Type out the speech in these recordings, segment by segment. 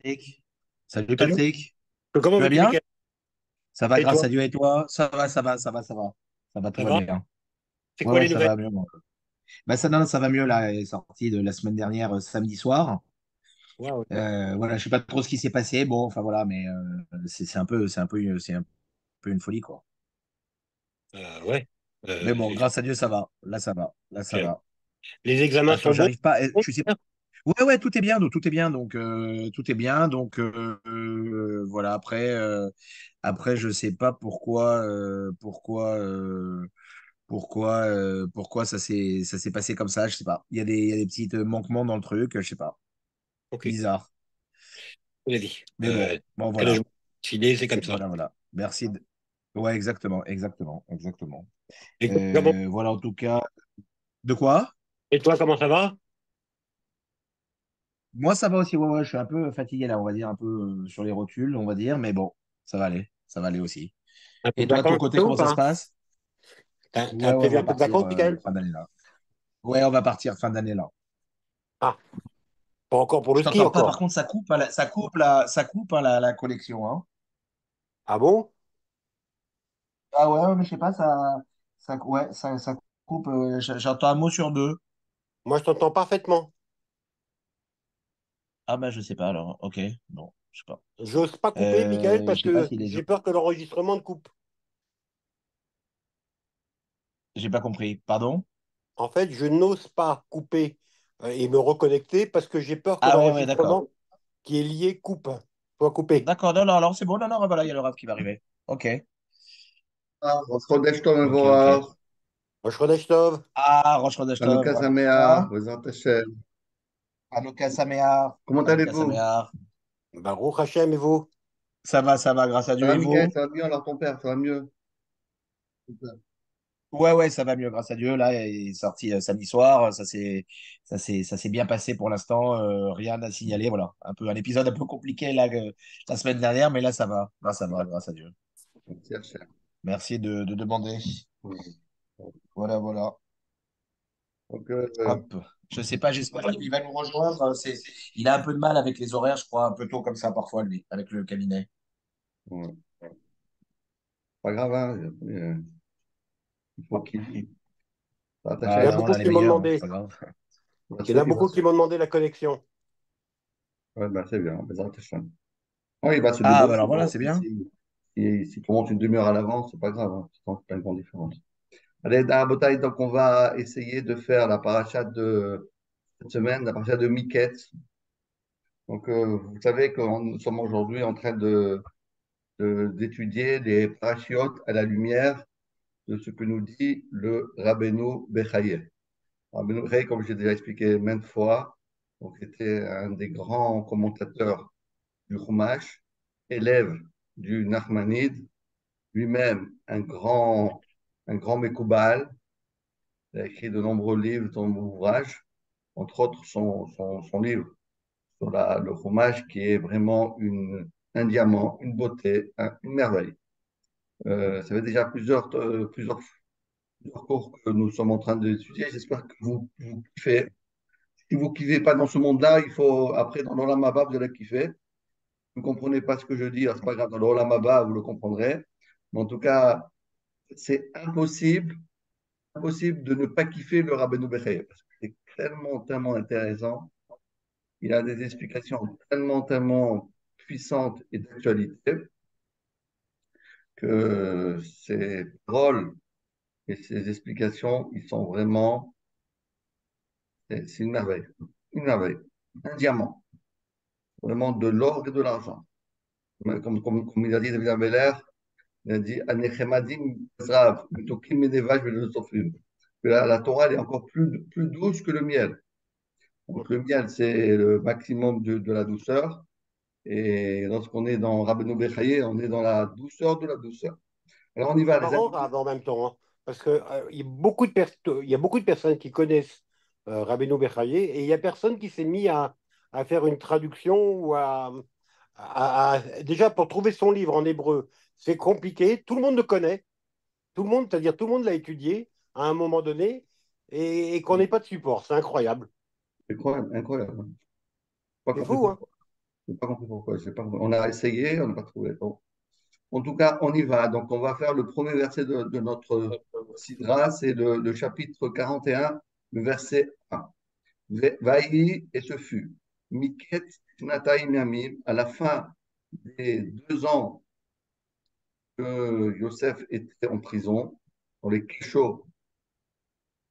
Patrick. Salut Salut. Patrick, Comment tu vas vas-tu, bien? Mickaël? Ça va Et toi? grâce à Dieu et toi? Ça va, ça va, ça va, ça va. Ça va, tout Ça va va? bien. C'est Ouais, quoi ouais, les ça nouvelles? va mieux. Moi. Bah, ça, non, ça va mieux là, elle est sortie de la semaine dernière, samedi soir. Waouh. Voilà, je sais pas trop ce qui s'est passé. Bon, enfin voilà, mais c'est un peu une folie, quoi. Ouais. Mais bon, Euh, grâce à Dieu, ça va. Là, ça va. Là, ça ok. va. Les examens Attends, sont bons? j'arrive pas. Tu sais. Ouais, ouais, tout est bien, donc tout est bien, donc tout est bien, donc voilà. Après, je sais pas pourquoi ça s'est passé comme ça, je sais pas. Il y a des petits manquements dans le truc, je sais pas. Ok, Bizarre. on a dit. Mais bon, Quel âge voilà. filé, c'est comme ça. Voilà, voilà. Merci. Ouais, exactement, exactement, exactement. Comment... Voilà, en tout cas. De quoi? Et toi, comment ça va? Moi, ça va aussi. Ouais, ouais, je suis un peu fatigué là, on va dire, un peu sur les rotules, on va dire, mais bon, ça va aller. Ça va aller aussi. Un peu Et de toi, de ton vacances côté, bientôt ou comment ça se pas? passe? T'as Ouais, ouais, on prévu va un peu de partir vacances, Mickaël? fin d'année là. Ouais, on va partir fin d'année là. Ah, pas encore pour Je le ski t'entends pas, encore. par contre, ça coupe hein, la connexion. Hein. Ah bon? Ah ouais, mais je sais pas, ouais, ça coupe. J'entends un mot sur deux. Moi, je t'entends parfaitement. Ah bah je sais pas alors. Ok, bon, je sais pas. J'ose pas couper, Mickaël, Je parce sais pas que si les gens. j'ai peur que l'enregistrement te coupe. J'ai pas compris. Pardon? En fait, je n'ose pas couper et me reconnecter parce que j'ai peur que Ah ouais, ouais, d'accord. l'enregistrement qui est lié coupe, soit coupé. D'accord, non, non, alors c'est bon, non, non, voilà, il y a le rap qui va arriver. Ok, חודש טוב ok, ok. מבורך, Moi, je Chodesh Tov. Ah, Rosh Chodesh Tov, חנוכה voilà, ça שמח, va? בעזרת השם. Hanouka Sameach, Comment Hanouka allez-vous? Sameach. Baruch Hashem et vous? Ça va, grâce à Ça Dieu va, et Mickaël? vous? Ça va mieux alors ton père, ça va mieux? Super. Ouais, ouais, ça va mieux, grâce à Dieu. Là, il est sorti samedi soir. Ça s'est bien passé pour l'instant. Rien à signaler. Voilà. Un épisode un peu compliqué là, la semaine dernière, mais là, ça va. Là, ça va, grâce à Dieu. Merci, Hachem. Merci de demander. Mhm. Voilà, voilà. Donc, Hop. Je sais pas, j'espère qu'il va nous rejoindre. Il a un peu de mal avec les horaires, je crois, un peu tôt comme ça parfois, lui, avec le cabinet. ouais. Pas grave, hein, il faut qu'il s'attache Il y Ah a à non, on beaucoup a les qui m'ont meilleurs, hein, c'est demandé. pas grave. Il y en a il va beaucoup se... qui m'ont demandé la connexion. Ouais, bah, c'est bien, Bezrat Hachem. Ouais, il va se Ah, bah débrouiller. alors voilà, Bon, c'est bien. si tu montes une demi-heure à l'avance, c'est pas grave, hein, c'est pas une grande différence. Allez, dans la bataille, donc on va essayer de faire la paracha de cette semaine, la paracha de Miket. Donc, vous savez que nous sommes aujourd'hui en train d'étudier les parachiotes à la lumière de ce que nous dit le Rabbeinu Bechaye. Rabbeinu Bechaye, comme j'ai déjà expliqué maintes fois, donc était un des grands commentateurs du Chumash, élève du Nachmanide, lui-même un grand Mekoubal. Il a écrit de nombreux livres, de nombreux ouvrages, entre autres son livre sur le Chumash qui est vraiment un diamant, une beauté, une merveille. Ça fait déjà plusieurs cours que nous sommes en train d'étudier. J'espère que vous kiffez. Si vous ne kiffez pas dans ce monde-là, il faut, après, dans l'Olam Haba, vous allez kiffer. Vous ne comprenez pas ce que je dis, c'est pas grave, dans l'Olam Haba, vous le comprendrez. Mais en tout cas, c'est impossible de ne pas kiffer le Rabbeinu Bechaye, parce que c'est tellement, tellement intéressant. Il a des explications tellement, tellement puissantes et d'actualité que ses paroles et ses explications, ils sont vraiment, c'est une merveille. Une merveille. Un diamant. Vraiment de l'or et de l'argent. Comme il a dit David Ameller, il a dit Anechemadim Zrav, Mitokim Menevaj Velosofrim. Que la Torah, elle est encore plus douce que le miel. Donc le miel, c'est le maximum de la douceur. Et lorsqu'on est dans Rabbeinu Bechaye, on est dans la douceur de la douceur. Alors on y C'est va, les marrant, amis. Rav, en même temps, hein, parce que, il y a beaucoup il y a beaucoup de personnes qui connaissent Rabbeinu Bechaye et il y a personne qui s'est mis à faire une traduction ou déjà pour trouver son livre en hébreu, c'est compliqué. Tout le monde le connaît, tout le monde, c'est-à-dire tout le monde l'a étudié à un moment donné et qu'on n'ait pas de support. C'est incroyable. Incroyable, incroyable. Pas C'est fou, complètement. hein? Je n'ai pas compris pourquoi. J'ai pas compris. On a essayé, on n'a pas trouvé. Bon. En tout cas, on y va. Donc, on va faire le premier verset de notre Sidra, c'est le chapitre 41, le verset 1. Vaï, et ce fut. Miket Nataïm Yamim, à la fin des 2 ans que Yosef était en prison, dans les kéchots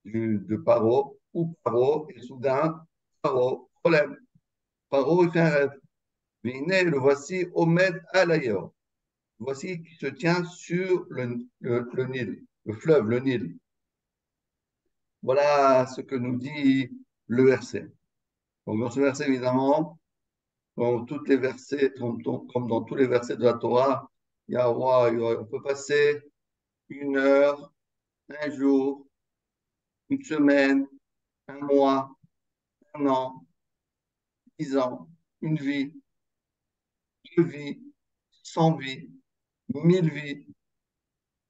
de Paro, ou Paro, et soudain, Paro, problème. Paro, il fait un rêve. Vine, le voici, Omed Alayor. Voici qui se tient sur le Nil, le fleuve, le Nil. Voilà ce que nous dit le verset. Donc, dans ce verset, évidemment, dans toutes les versets, comme dans tous les versets de la Torah, on peut passer 1 heure, un jour, une semaine, un mois, un an, 10 ans, une vie, 2 vies, 100 vies, 1000 vies.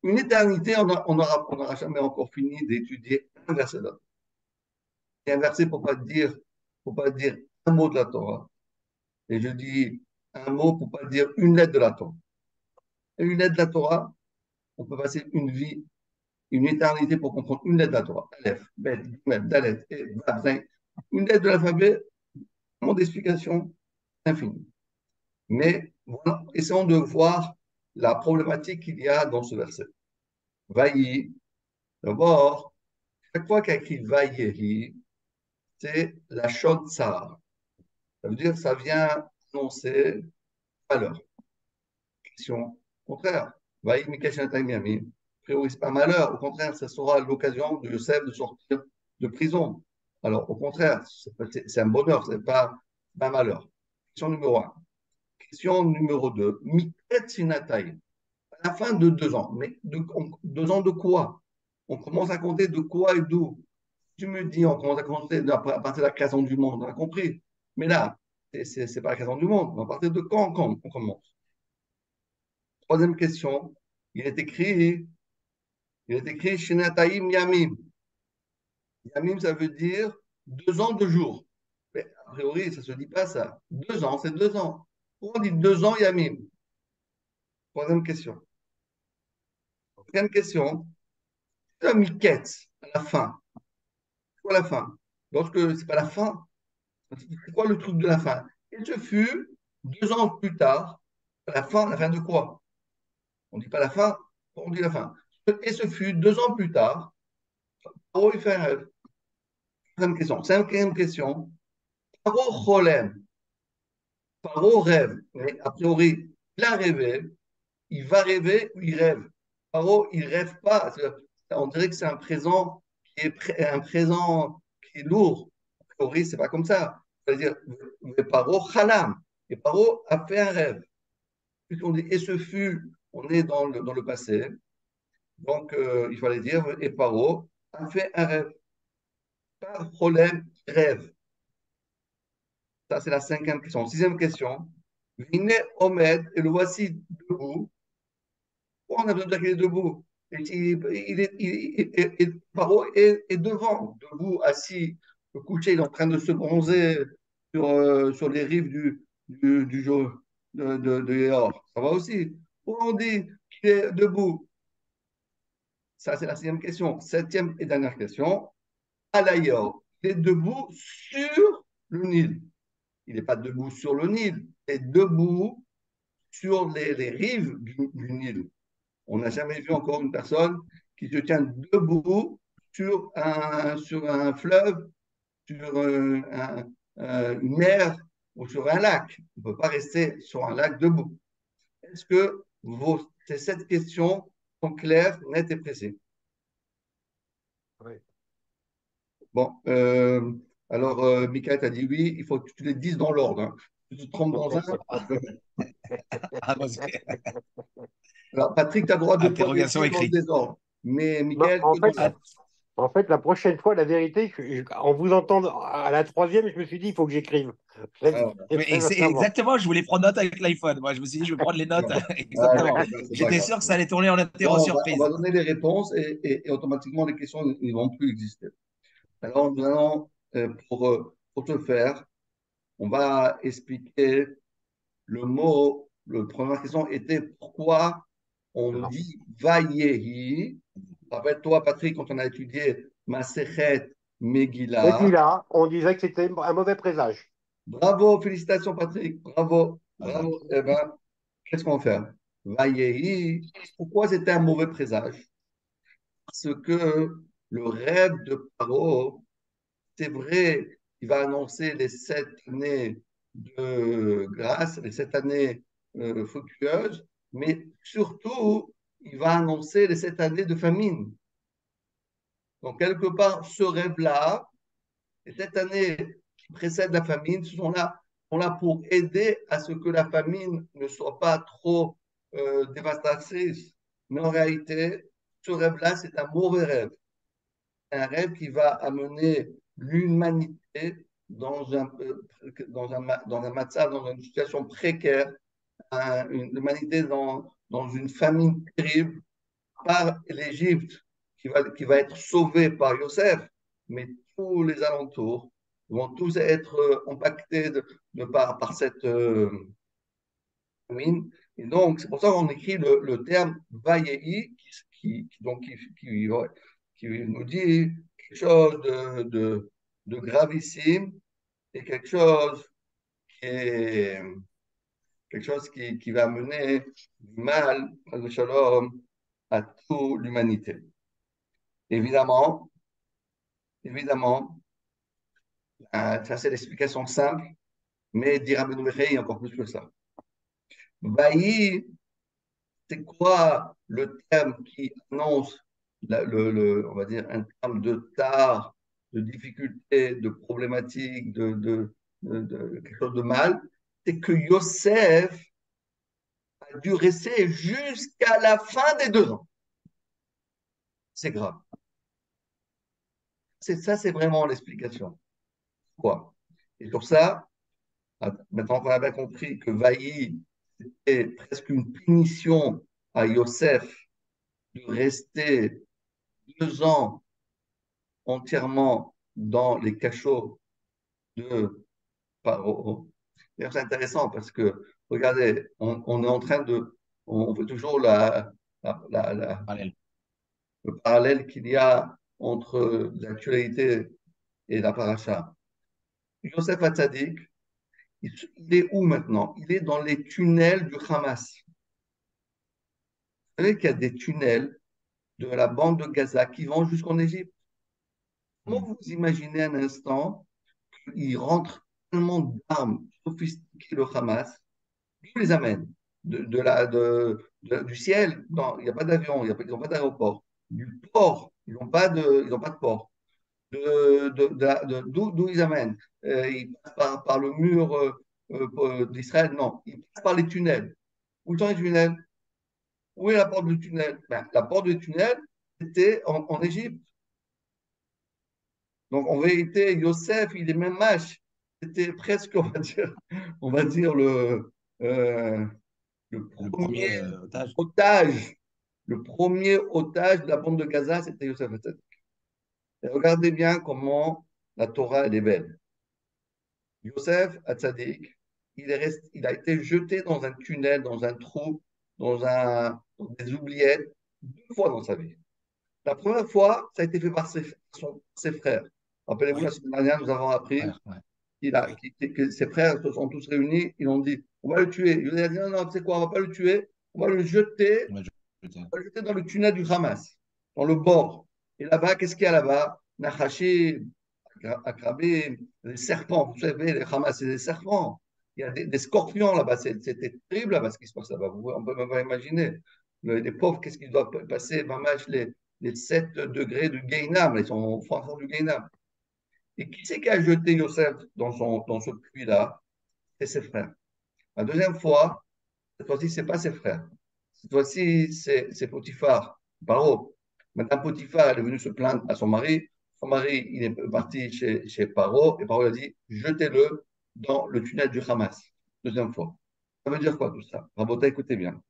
Une éternité, on n'aura jamais encore fini d'étudier un verset de la Torah. Et un verset pour pas dire un mot de la Torah. Et je dis un mot pour pas dire une lettre de la Torah. Et une lettre de la Torah, on peut passer une vie, une éternité pour comprendre une lettre de la Torah. Aleph, Bet, Gimel, Dalet, et Vav, Zayin. Une lettre de l'alphabet, mon explication infinie. Mais voilà, essayons de voir la problématique qu'il y a dans ce verset. Vaï, d'abord, chaque fois qu'il y a écrit Vaïehi, c'est la Shod Sarah. Ça veut dire que ça vient annoncer malheur. Question contraire. Vaï Mikesh Miami. A priori, ce n'est pas malheur. Au contraire, ça sera l'occasion de Yosef de sortir de prison. Alors, au contraire, c'est un bonheur, ce n'est pas un malheur. Question numéro 1. Question numéro 2. Miket Sinataï. À la fin de 2 ans. Mais 2 ans de quoi? On commence à compter de quoi et d'où? Tu me dis, on commence à compter à partir de la création du monde, on a compris. Mais là, ce n'est pas la création du monde. À partir de quand on commence? Troisième question, il est écrit, Shinataim Yamim. Yamim, ça veut dire 2 ans, 2 jours. Mais a priori, ça ne se dit pas ça. 2 ans, c'est 2 ans. Pourquoi on dit 2 ans Yamim? Troisième question. Quatrième question, la miquette à la fin. C'est quoi la fin? Lorsque c'est pas la fin, c'est quoi le truc de la fin? Et ce fut 2 ans plus tard, la fin de quoi? On ne dit pas la fin, on dit la fin. Et ce fut 2 ans plus tard, Paro il fait un rêve. Quatrième question. Cinquième question. Paro cholem. Paro rêve. Mais a priori, il a rêvé, il va rêver ou il rêve. Paro, il rêve pas. On dirait que c'est un présent un présent qui est lourd. A priori, c'est pas comme ça. C'est-à-dire, mais Paro chalam. Et Paro a fait un rêve. Puisqu'on dit, et ce fut, on est dans le passé. Donc, il fallait dire, et Paro a fait un rêve. Pas de problème, rêve. Ça, c'est la cinquième question. Sixième question. Vine Omed, et le voici debout. Pourquoi on a besoin de dire qu'il est debout? Paro est devant, debout, assis, couché, il est en train de se bronzer sur les rives du jeu de Yahor. Ça va aussi. Pourquoi on dit qu'il est debout? Ça, c'est la sixième question. Septième et dernière question. Alayor, il est debout sur le Nil. Il n'est pas debout sur le Nil, il est debout sur les rives du Nil. On n'a jamais vu encore une personne qui se tient debout sur un fleuve, sur une mer ou sur un lac. On ne peut pas rester sur un lac debout. Est-ce que ces 7 questions sont claires, nettes et précises? Oui. Bon, alors, Michael t'a dit oui, il faut que tu les dises dans l'ordre. Hein. Si tu te trompes dans un. Ah, parce que- Alors, Patrick, tu as le droit de ne pas les Interrogation dire dans le écrite. désordre. Mais Non, Michael, que dans l'ordre. en fait, la prochaine fois, la vérité, en vous entendant à la troisième, je me suis dit, il faut que j'écrive. Ah, C'est Vraiment. exactement, je voulais prendre note avec l'iPhone. Moi, je me suis dit, je vais prendre les notes. ah, Exactement. c'est pas J'étais grave. sûr que ça allait tourner en Non, interro on va surprise. donner les réponses et automatiquement les questions ne vont plus exister. Alors, nous allons, pour ce faire, on va expliquer le mot, la première question était pourquoi on Non. dit Vayehi. Rappelle-toi, Patrick, quand on a étudié Masechet Et puis Megillah. là, on disait que c'était un mauvais présage. Bravo, félicitations, Patrick. Bravo, Voilà. bravo. Eh ben, qu'est-ce qu'on va faire? Vayehi. Pourquoi c'était un mauvais présage? Parce que le rêve de Paro, c'est vrai, il va annoncer les 7 années de grâce, les 7 années fructueuses, mais surtout, il va annoncer les 7 années de famine. Donc, quelque part, ce rêve-là, les 7 années qui précèdent la famine, sont là pour aider à ce que la famine ne soit pas trop dévastatrice. Mais en réalité, ce rêve-là, c'est un mauvais rêve. Un rêve qui va amener l'humanité dans un matzah, dans une situation précaire, l'humanité dans une famine terrible par l'Égypte qui va être sauvée par Yosef, mais tous les alentours vont tous être impactés par cette famine. Et donc, c'est pour ça qu'on écrit le terme Vayehi, donc, qui nous dit quelque chose de gravissime et qui est quelque chose qui va mener du mal, le shalom, à toute l'humanité. Évidemment, évidemment, ça c'est l'explication simple, mais dire Rabbeinu Bechaye encore plus que ça. Baï, c'est quoi le terme qui annonce, on va dire, un terme de tard, de difficulté, de problématique, de quelque chose de mal? C'est que Yosef a dû rester jusqu'à la fin des 2 ans. C'est grave. Ça, c'est vraiment l'explication. Quoi? Et sur ça, maintenant qu'on a bien compris que Vaï, c'était presque une punition à Yosef de rester 2 ans entièrement dans les cachots de Paro. D'ailleurs, c'est intéressant parce que, regardez, on est en train on fait toujours la, la, la, Parallèle. le parallèle qu'il y a entre l'actualité et la paracha. Yosef Hatzadik, il est où maintenant? Il est dans les tunnels du Hamas. Vous savez qu'il y a des tunnels de la bande de Gaza qui vont jusqu'en Égypte. Comment vous imaginez un instant qu'il rentre tellement d'armes sophistiquées le Hamas, qui les amène du ciel? Non, il n'y a pas d'avion, ils n'ont pas d'aéroport. Du port, ils n'ont pas de port. D'où ils amènent? Ils passent par le mur d'Israël? Non, ils passent par les tunnels. Où sont les tunnels? Où est la porte du tunnel? Ben, la porte du tunnel était en Égypte. Donc, en vérité, Yosef, il est même âge. C'était presque, on va dire euh, le Le premier premier otage. otage. Le premier otage de la bande de Gaza, c'était Yosef Hatzadik. Et regardez bien comment la Torah, elle est belle. Yosef Hatzadik, il a été jeté dans un tunnel, dans un trou, dans des oubliettes, 2 fois dans sa vie. La première fois, ça a été fait par ses frères. Rappelez-vous, la Ouais, semaine dernière, nous avons appris frère, ouais. que ses frères se sont tous réunis. Ils ont dit, on va le tuer. Il a dit, non, non, tu sais quoi, on va pas le tuer. On va On va jeter. le jeter dans le tunnel du Hamas, dans le bord. Et là-bas, qu'est-ce qu'il y a là-bas? Nachashi, Akrabim, les serpents. Vous savez, les Hamas, c'est des serpents. Il y a des scorpions là-bas. C'était terrible là-bas ce qui se passe là-bas. On peut même pas imaginer. Les pauvres, qu'est-ce qu'ils doivent passer? Les 7 degrés du Guéinam. Ils sont au fond du Guéinam. Et qui c'est qui a jeté Yosef dans ce puits-là? C'est ses frères. La deuxième fois, cette fois-ci, ce n'est pas ses frères. Cette fois-ci, c'est Potiphar, Paro. Madame Potiphar, elle est venue se plaindre à son mari. Son mari, il est parti chez Paro et Paro a dit jetez-le dans le tunnel du Hamas. Deuxième fois. Ça veut dire quoi tout ça? Rabota, écoutez bien.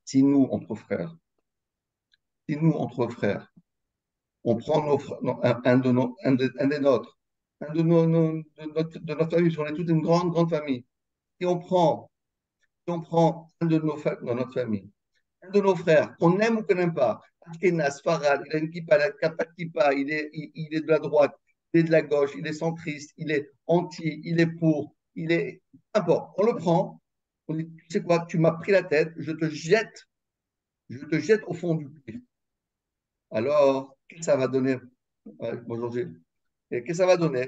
Si nous, entre frères, si nous, entre frères, on prend un des nôtres, un de notre famille, on est toute une grande, grande famille, et on prend Si on prend un de dans notre famille, un de nos frères, qu'on aime ou qu'on n'aime pas, Ashkenaz, Sfarad, il a une kippa, il a pas de kippa, il est de la droite, il est de la gauche, il est centriste, il est anti, il est pour, il est. Peu importe, on le prend, on dit, tu sais quoi, tu m'as pris la tête, je te jette au fond du puits. Alors, qu'est-ce que ça va donner? Bonjour Gilles. Et qu'est-ce que ça va donner?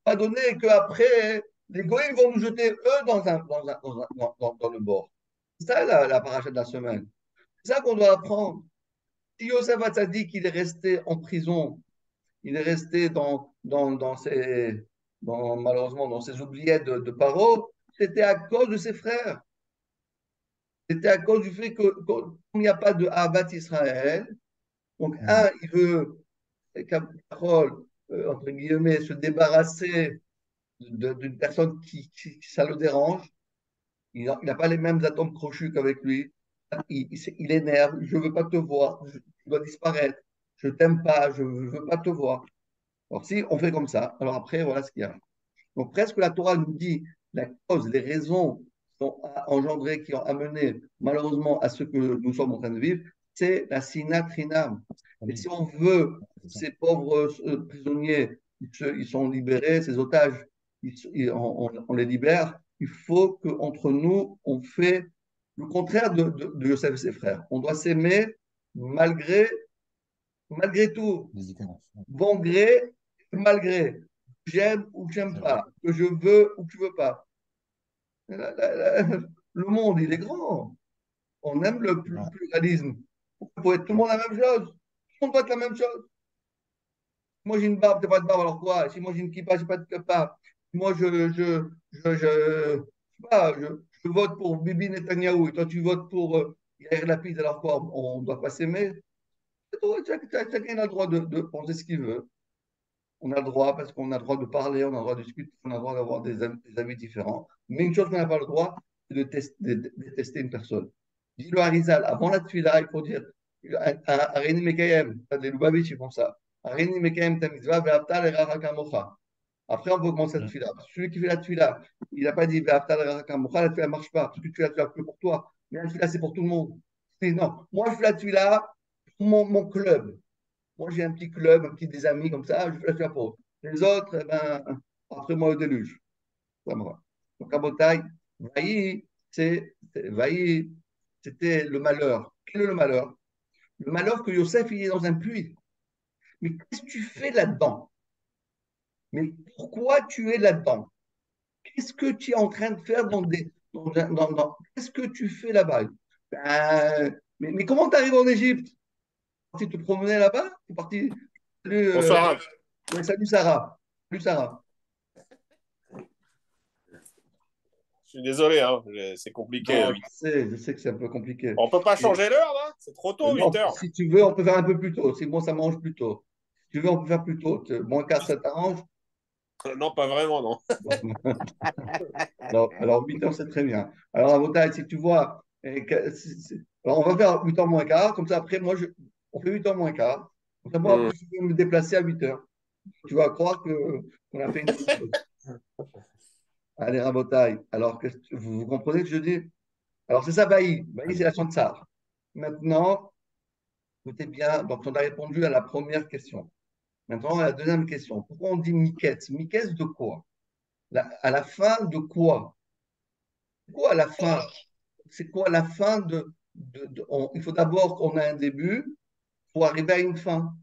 Ça va donner qu'après, les goïms vont nous jeter, eux, dans le bord. C'est ça la paracha de la semaine. C'est ça qu'on doit apprendre. Si Yosef Hatzadik, il est resté en prison, il est resté malheureusement, dans ses oubliettes de Paro, c'était à cause de ses frères. C'était à cause du fait qu'il n'y a pas de Ahavat Israël. Donc, il veut, Carole, entre guillemets, se débarrasser d'une personne ça le dérange. Il n'a pas les mêmes atomes crochus qu'avec lui. Il énerve. Je ne veux pas te voir. Tu dois disparaître. Je t'aime pas. Je ne veux pas te voir. Alors, si on fait comme ça, alors après, voilà ce qu'il y a. Donc, presque la Torah nous dit la cause, les raisons qui ont engendré, qui ont amené malheureusement à ce que nous sommes en train de vivre, c'est la sinat trinam. Et si on veut, ces pauvres prisonniers, ils sont libérés, ces otages, on les libère, il faut qu'entre nous, on fait le contraire de Yosef et ses frères. On doit s'aimer malgré, malgré tout, bon gré, malgré. J'aime ou j'aime pas, que je veux ou que je veux pas. Le monde, il est grand. On aime le pluralisme. Il faut être tout le monde la même chose. Tout le monde doit être la même chose. Si moi j'ai une barbe, t'as pas de barbe, alors quoi? Si moi j'ai une kippa, j'ai pas de kippa. Si moi je sais pas, je vote pour Bibi Netanyahou et toi tu votes pour Yair Lapid, alors quoi? On ne doit pas s'aimer. Chacun a le droit de penser ce qu'il veut. On a le droit, parce qu'on a le droit de parler, on a le droit de discuter, on a le droit d'avoir des avis différents. Mais une chose qu'on n'a pas le droit, c'est de détester une personne. Dis le Harizal, avant la tuila, il faut dire, Arini Mekayem, les Lubavitch, ils font ça. Arini Mekayem ta mitzvah, ve'apta l'eracha kamocha. Après, on peut commencer la tuila. Celui qui fait la tuila, il n'a pas dit ve'apta l'eracha kamocha, la tuila ne marche pas, parce que tu la fais pour toi. Mais la tuila, c'est pour tout le monde. Non, moi, je fais la tuila pour mon club. Moi, j'ai un petit club, des amis comme ça, je fais la chapeau. Les autres, eh ben, après moi, au déluge. Ça me va. Donc, à Botaï, Vaï, c'était le malheur. Quel est le malheur? Le malheur que Yosef, il est dans un puits. Mais qu'est-ce que tu fais là-dedans? Mais pourquoi tu es là-dedans? Qu'est-ce que tu es en train de faire qu'est-ce que tu fais là-bas? Mais comment tu arrives en Égypte? Tu es parti te promener là-bas? Tu es parti. Salut, Bonsoir. ouais, salut Sarah. Salut Sarah. Je suis désolé, hein, c'est compliqué. Non, je sais que c'est un peu compliqué. On peut pas changer l'heure, là? C'est trop tôt, Non, 8 heures. si tu veux, on peut faire un peu plus tôt. Si bon, ça mange plus tôt. Si tu veux, on peut faire plus tôt. Moins quart, ça t'arrange? Non, pas vraiment, non. Alors 8 heures, c'est très bien. Alors, à votre taille, si tu vois, alors on va faire 8 heures moins quart. Comme ça, après, on fait 8 heures moins quart. Comme ça, moi, après, je vais me déplacer à 8 heures. Tu vas croire qu'on a fait une chose. Allez, Rabotaille. Alors, vous comprenez ce que je dis? Alors, c'est ça, Bailly. Bailly, c'est la Tsar. Maintenant, écoutez bien. Donc, on a répondu à la première question. Maintenant, à la deuxième question. Pourquoi on dit Miketz? Miketz de quoi? À la fin de quoi? C'est quoi à la fin? C'est quoi la fin il faut d'abord qu'on ait un début pour arriver à une fin.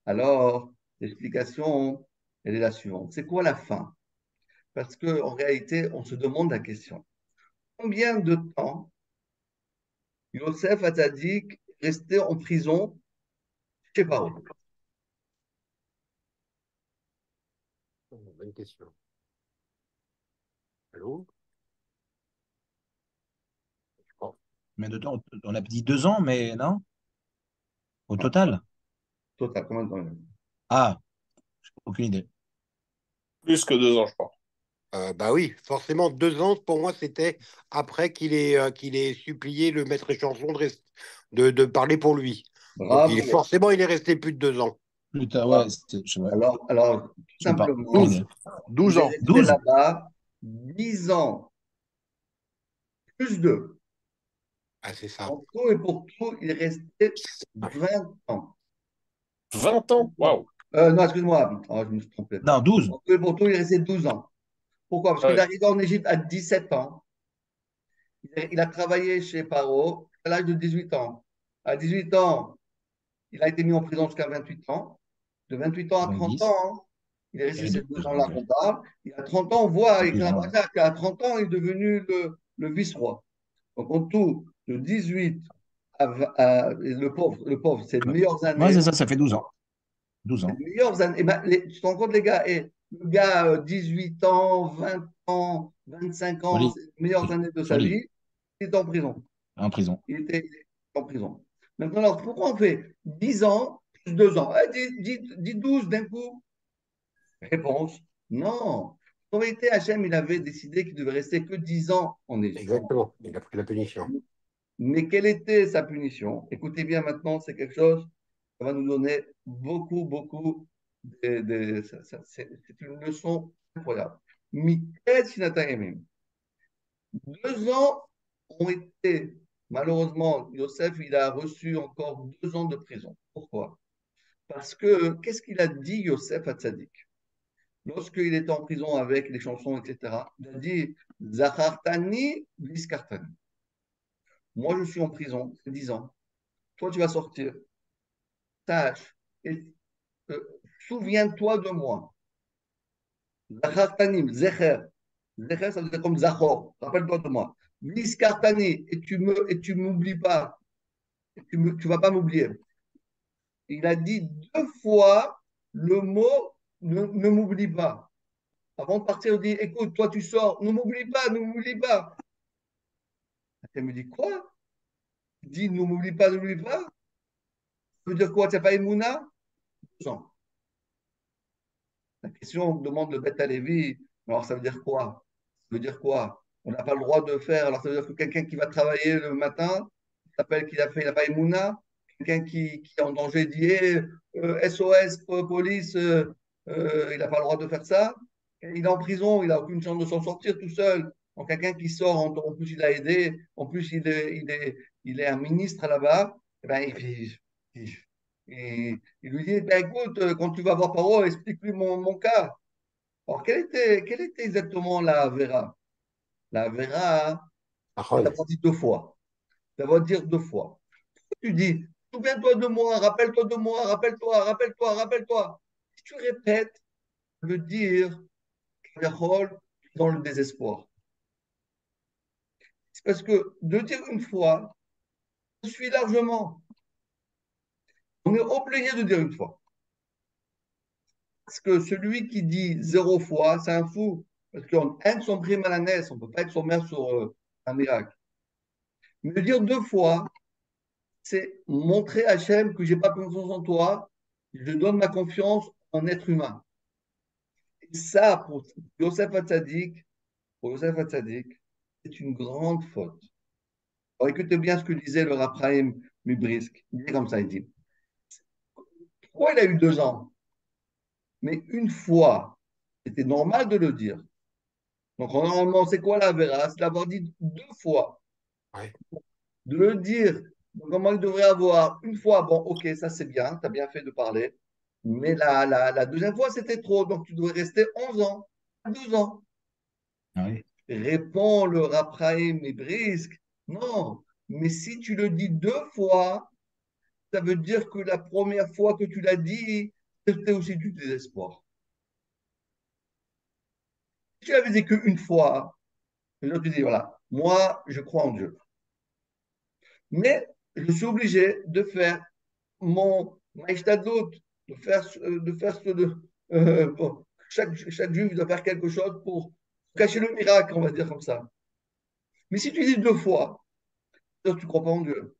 Alors, l'explication, elle est la suivante. C'est quoi la fin? Parce qu'en réalité, on se demande la question. Combien de temps Yosef Hatzadik restait en prison chez Paro? Bonne question. Allô? Mais de temps, on a dit 2 ans, mais non? Au total? Total, combien de temps? Ah, aucune idée. Plus que 2 ans, je crois. Bah oui, forcément, 2 ans, pour moi, c'était après qu'il ait supplié le maître échanson de parler pour lui. Donc, Bravo. forcément, il est resté plus de 2 ans. Plus tard, ouais, je sais pas. Alors, tout Je sais pas. simplement, Aucune idée. 12 il est ans. resté 12? là-bas 10 ans. plus 2. Ah, c'est ça. En tout et pour tout, il est resté 20 ans. 20 ans? Waouh! Non, excuse-moi, oh, je me suis trompé. Non, 12. En tout et pour tout, il est resté 12 ans. Pourquoi? Parce Ah qu'il est ouais. arrivé en Égypte à 17 ans. Il a travaillé chez Paro à l'âge de 18 ans. À 18 ans, il a été mis en prison jusqu'à 28 ans. De 28 ans à Donc 30 10. ans, hein, il est resté Et ces 12 deux ans. ans-là Ok. qu'on parle. Et à 30 ans, on voit avec 12 la ans, ouais. Braza qu'à 30 ans, il est devenu le vice-roi. Donc, en tout, de 18 le pauvre, c'est les Ouais, meilleures ouais, années. c'est ça, ça fait 12 ans. 12 C'est ans. les meilleures années. Ben, tu te rends compte, les gars, le gars, 18 ans, 20 ans, 25 ans, Solide. c'est les meilleures années de sa Solide. vie, il est en prison. En prison. Il était en prison. Maintenant, alors, pourquoi on fait 10 ans plus 2 ans? Dis 12 d'un coup. Réponse, non. En vérité, Hachem, il avait décidé qu'il devait rester que 10 ans en Égypte. Exactement. Il a pris la punition. Mais quelle était sa punition? Écoutez bien maintenant, c'est quelque chose qui va nous donner beaucoup, beaucoup c'est une leçon incroyable. Mikel Shinatayimim. 2 ans ont été, malheureusement, Yosef, il a reçu encore 2 ans de prison. Pourquoi? Parce que, qu'est-ce qu'il a dit, Yosef à Tzadik? Lorsqu'il était en prison avec les chansons, etc., il a dit Zachartani, Viskartani. Moi, je suis en prison, c'est 10 ans. Toi, tu vas sortir. Tâche. Et, euh, souviens-toi de moi. Zachartanim, Zecher. Zecher, ça veut dire comme Zachor. Rappelle-toi de moi. Viskartani, et tu m'oublies pas. Tu vas pas m'oublier. Il a dit 2 fois le mot ne m'oublie pas. Avant de partir, il dit écoute, toi, tu sors, ne m'oublie pas, ne m'oublie pas. Elle me dit quoi? Il dit ne m'oublie pas, ne m'oublie pas. Ça veut dire quoi? Tu n'as pas Emouna? Non. La question demande le Beth Lévi. Alors, ça veut dire quoi? Ça veut dire quoi? On n'a pas le droit de faire. Alors, ça veut dire que quelqu'un qui va travailler le matin, il s'appelle qu'il a fait, il n'a pas Emouna. Quelqu'un qui est en danger d'y SOS, police, il n'a pas le droit de faire ça. Il est en prison, il n'a aucune chance de s'en sortir tout seul. Donc, quelqu'un qui sort, en plus, il a aidé, en plus, il est un ministre là-bas, eh ben, il lui dit, ben, écoute, quand tu vas voir Paro, explique-lui mon cas. Alors, quelle était exactement la Avera? La Avera, c'est Parole. d'avoir dit 2 fois. D'avoir dit 2 fois. Tu dis, souviens-toi de moi, rappelle-toi de moi, rappelle-toi, rappelle-toi, rappelle-toi. Si tu répètes, ça veut dire, Kavachol, dans le désespoir. C'est parce que de dire une fois, je suis largement. On est obligé de dire une fois. Parce que celui qui dit 0 fois, c'est un fou. Parce qu'on aime son prime à la naissance, on ne peut pas être son mère sur un miracle. Mais dire 2 fois, c'est montrer à Hachem que je n'ai pas confiance en toi, je donne ma confiance en être humain. Et ça, Yosef Hatzadik, pour Yosef Hatzadik, c'est une grande faute. Alors écoutez bien ce que disait le Raphaël Mubrisk. Il dit comme ça, il dit, pourquoi il a eu 2 ans? Mais une fois, c'était normal de le dire. Donc normalement, c'est quoi la vera? C'est l'avoir dit 2 fois. Ouais. De le dire. Donc, normalement, il devrait avoir une fois, bon, ok, ça c'est bien, tu as bien fait de parler. Mais la deuxième fois, c'était trop. Donc tu devrais rester 11 ans, 12 ans. Ah oui. Répond le Raphaël Brisque. Non, mais si tu le dis 2 fois, ça veut dire que la première fois que tu l'as dit, c'était aussi du désespoir. Si tu l'avais dit qu'une fois, là, tu dis, voilà, moi, je crois en Dieu. Mais je suis obligé de faire mon maïstadlout, de faire ce bon, chaque juif doit faire quelque chose pour cacher le miracle, on va dire comme ça. Mais si tu dis 2 fois, tu ne crois pas en Dieu.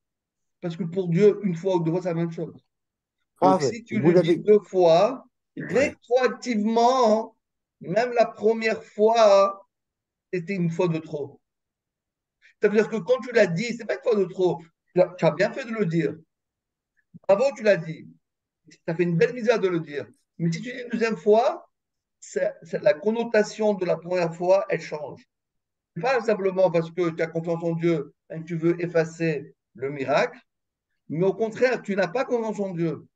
Parce que pour Dieu, une fois ou 2 fois, c'est la même chose. Donc, Grave. si tu Vous le dis l'avez. 2 fois, Ouais. rétroactivement, même la première fois, c'était une fois de trop. Ça veut dire que quand tu l'as dit, c'est pas une fois de trop. Tu as bien fait de le dire. Bravo, tu l'as dit. Ça fait une belle misère de le dire. Mais si tu dis une deuxième fois, la connotation de la première fois, elle change. Pas simplement parce que tu as confiance en Dieu et que tu veux effacer le miracle, mais au contraire, tu n'as pas confiance en Dieu.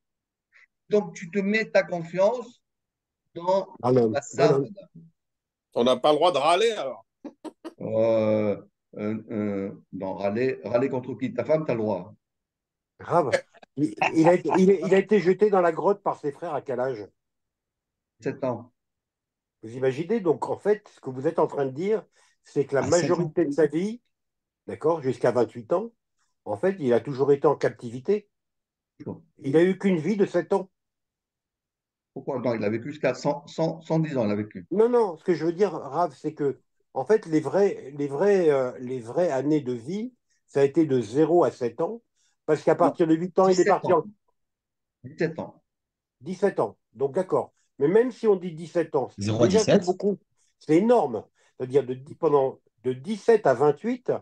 Donc, tu te mets ta confiance dans Ah non, la non, non. savane. On n'a pas le droit de râler alors. Euh, non, râler contre qui? Ta femme, tu as le droit. Grave. Il a été jeté dans la grotte par ses frères à quel âge? 7 ans. Vous imaginez? Donc, en fait, ce que vous êtes en train de dire, c'est que la À 7 ans. majorité de sa vie, d'accord, jusqu'à 28 ans, en fait, il a toujours été en captivité. Il a eu qu'une vie de 7 ans. Pourquoi? Non, il a vécu jusqu'à 110 ans, il a vécu. Non, non, ce que je veux dire, Rav, c'est que, en fait, les vraies années de vie, ça a été de 0 à 7 ans, parce qu'à Non, partir de 8 ans, il est 17 parti ans. en 17 ans. 17 ans. Donc, d'accord. Mais même si on dit 17 ans, 0 à déjà, c'est 17. beaucoup. C'est énorme. C'est-à-dire, pendant de 17 à 28,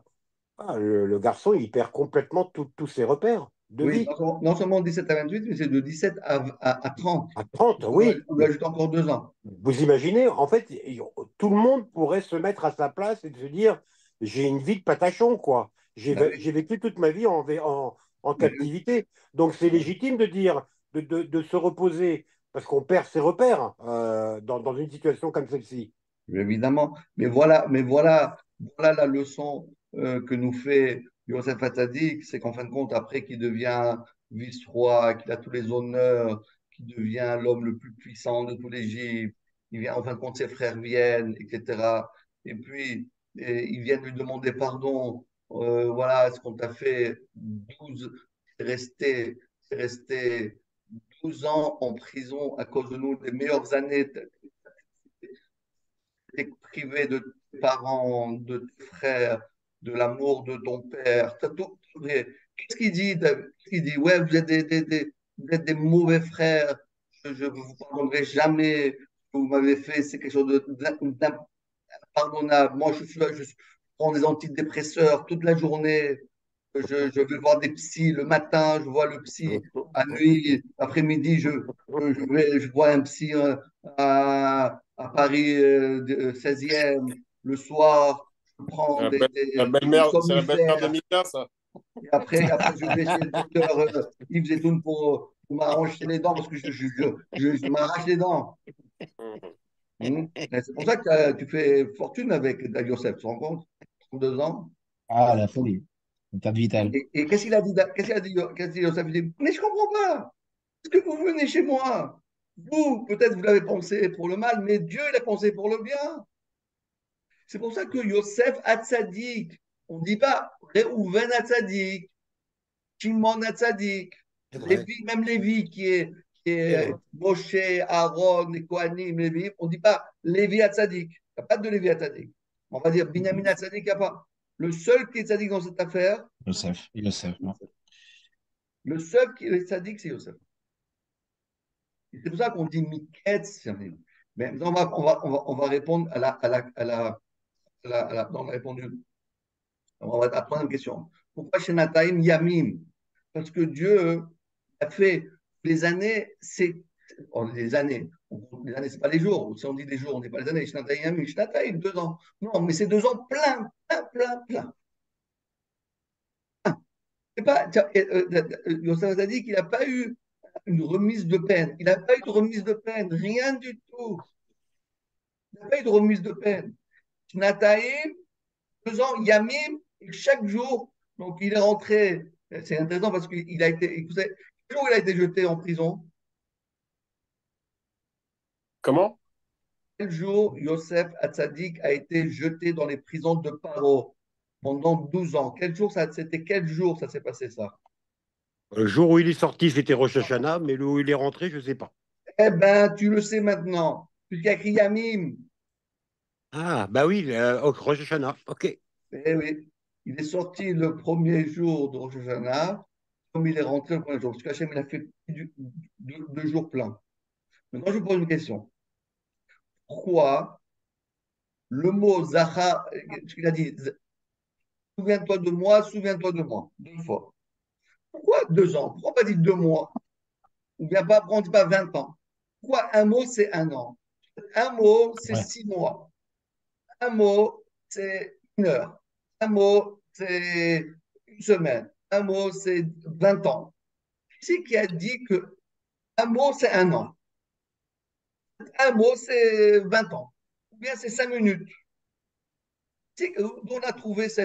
le garçon, il perd complètement tous ses repères de Oui, vie. non seulement 17 à 28, mais c'est de 17 à 30. À 30, Parce qu'on oui. on lui ajoute encore 2 ans. Vous imaginez, en fait, tout le monde pourrait se mettre à sa place et se dire, j'ai une vie de patachon, quoi. J'ai Ben j'ai oui, vécu toute ma vie en ben oui. captivité. Donc, c'est légitime de dire, de se reposer, parce qu'on perd ses repères dans une situation comme celle-ci. Évidemment. Voilà la leçon que nous fait Yosef Hatzadik, c'est qu'en fin de compte, après qu'il devient vice-roi, qu'il a tous les honneurs, qu'il devient l'homme le plus puissant de tout l'Égypte, il vient, en fin de compte, ses frères viennent, etc. Et puis, ils viennent lui demander pardon. Voilà ce qu'on t'a fait 12, c'est resté 12 ans en prison à cause de nous, les meilleures années t'es privé de tes parents, de tes frères, de l'amour de ton père. T'as tout. Qu'est-ce qu'il dit? Qu'est-ce qu'il dit? Ouais, vous êtes des mauvais frères. Je ne vous pardonnerai jamais. Ce que vous m'avez fait, c'est quelque chose d'impardonnable. Moi, je prends des antidépresseurs toute la journée. Je vais voir des psys le matin, je vois le psy à nuit, après-midi, je vois un psy à Paris 16e, le soir, je prends des C'est la belle-mère de somnifères, Mika, ça. et après je vais chez le docteur Yves Zetoun pour m'arracher les dents, parce que je m'arrache les dents. Et c'est pour ça que tu fais fortune avec Dag Yosef, tu te rends compte? 32 ans. Ah, la folie. Une carte vitale. Et qu'est-ce qu'il a dit, qu'est-ce qu'il a dit Yosef? Il dit, mais je comprends pas. Est-ce que vous venez chez moi? Vous, peut-être vous l'avez pensé pour le mal, mais Dieu l'a pensé pour le bien. C'est pour ça que Yosef Hatzadik, on ne dit pas Reuven Hatzadik, Shimon Hatzadik, C'est vrai, Lévi, même Lévi qui c'est est vrai. Moshe, Aaron, les Kohanim, Lévi, on ne dit pas Lévi Hatzadik. Il n'y a pas de Lévi Hatzadik. On va dire Binyamin Hatzadik, il n'y a pas. Le seul qui est tzaddik dans cette affaire, Joseph. Et Joseph. Non. le seul qui est tzaddik, c'est Yosef. Et c'est pour ça qu'on dit Miketz. Mais on va répondre on a répondu. On va apprendre une question. Pourquoi chez Nataïm Yamim? Parce que Dieu a fait les années, les années. Les années, c'est pas les jours. Si on dit les jours, on ne dit pas les années. Shnataïm Yamim, Shnataïm, 2 ans. Non, mais c'est 2 ans plein, plein, plein, plein. C'est pas, Yosef a dit qu'il n'a pas eu une remise de peine. Il n'a pas eu de remise de peine, rien du tout. Il n'a pas eu de remise de peine. Shnataïm, 2 ans, Yamim, et chaque jour, donc il est rentré. C'est intéressant parce qu'il a été, écoutez, quel jour il a été jeté en prison? Comment? Quel jour Yosef Hatzadik a été jeté dans les prisons de Paro pendant 12 ans? C'était quel jour ça s'est passé ça? Le jour où il est sorti, c'était Rosh Hashanah, mais le où il est rentré, je ne sais pas. Eh ben, tu le sais maintenant, puisqu'il y a écrit Yamim. Ah, bah oui, Rosh Hashanah, ok. Eh oui, il est sorti le premier jour de Rosh Hashanah, comme il est rentré le premier jour. Parce qu'Hachem, il a fait 2 jours pleins. Maintenant, je vous pose une question. Pourquoi le mot Zachar, ce qu'il a dit, souviens-toi de moi, 2 fois. Pourquoi 2 ans? Pourquoi pas dire 2 mois? Ou bien pas, pourquoi on ne dit pas 20 ans? Pourquoi un mot, c'est un an? Un mot, c'est Ouais. 6 mois. Un mot, c'est une heure. Un mot, c'est une semaine. Un mot, c'est 20 ans. Qui c'est qui a dit que un mot, c'est un an? Un mot, c'est 20 ans. Ou bien c'est 5 minutes. C'est d'où on a trouvé ce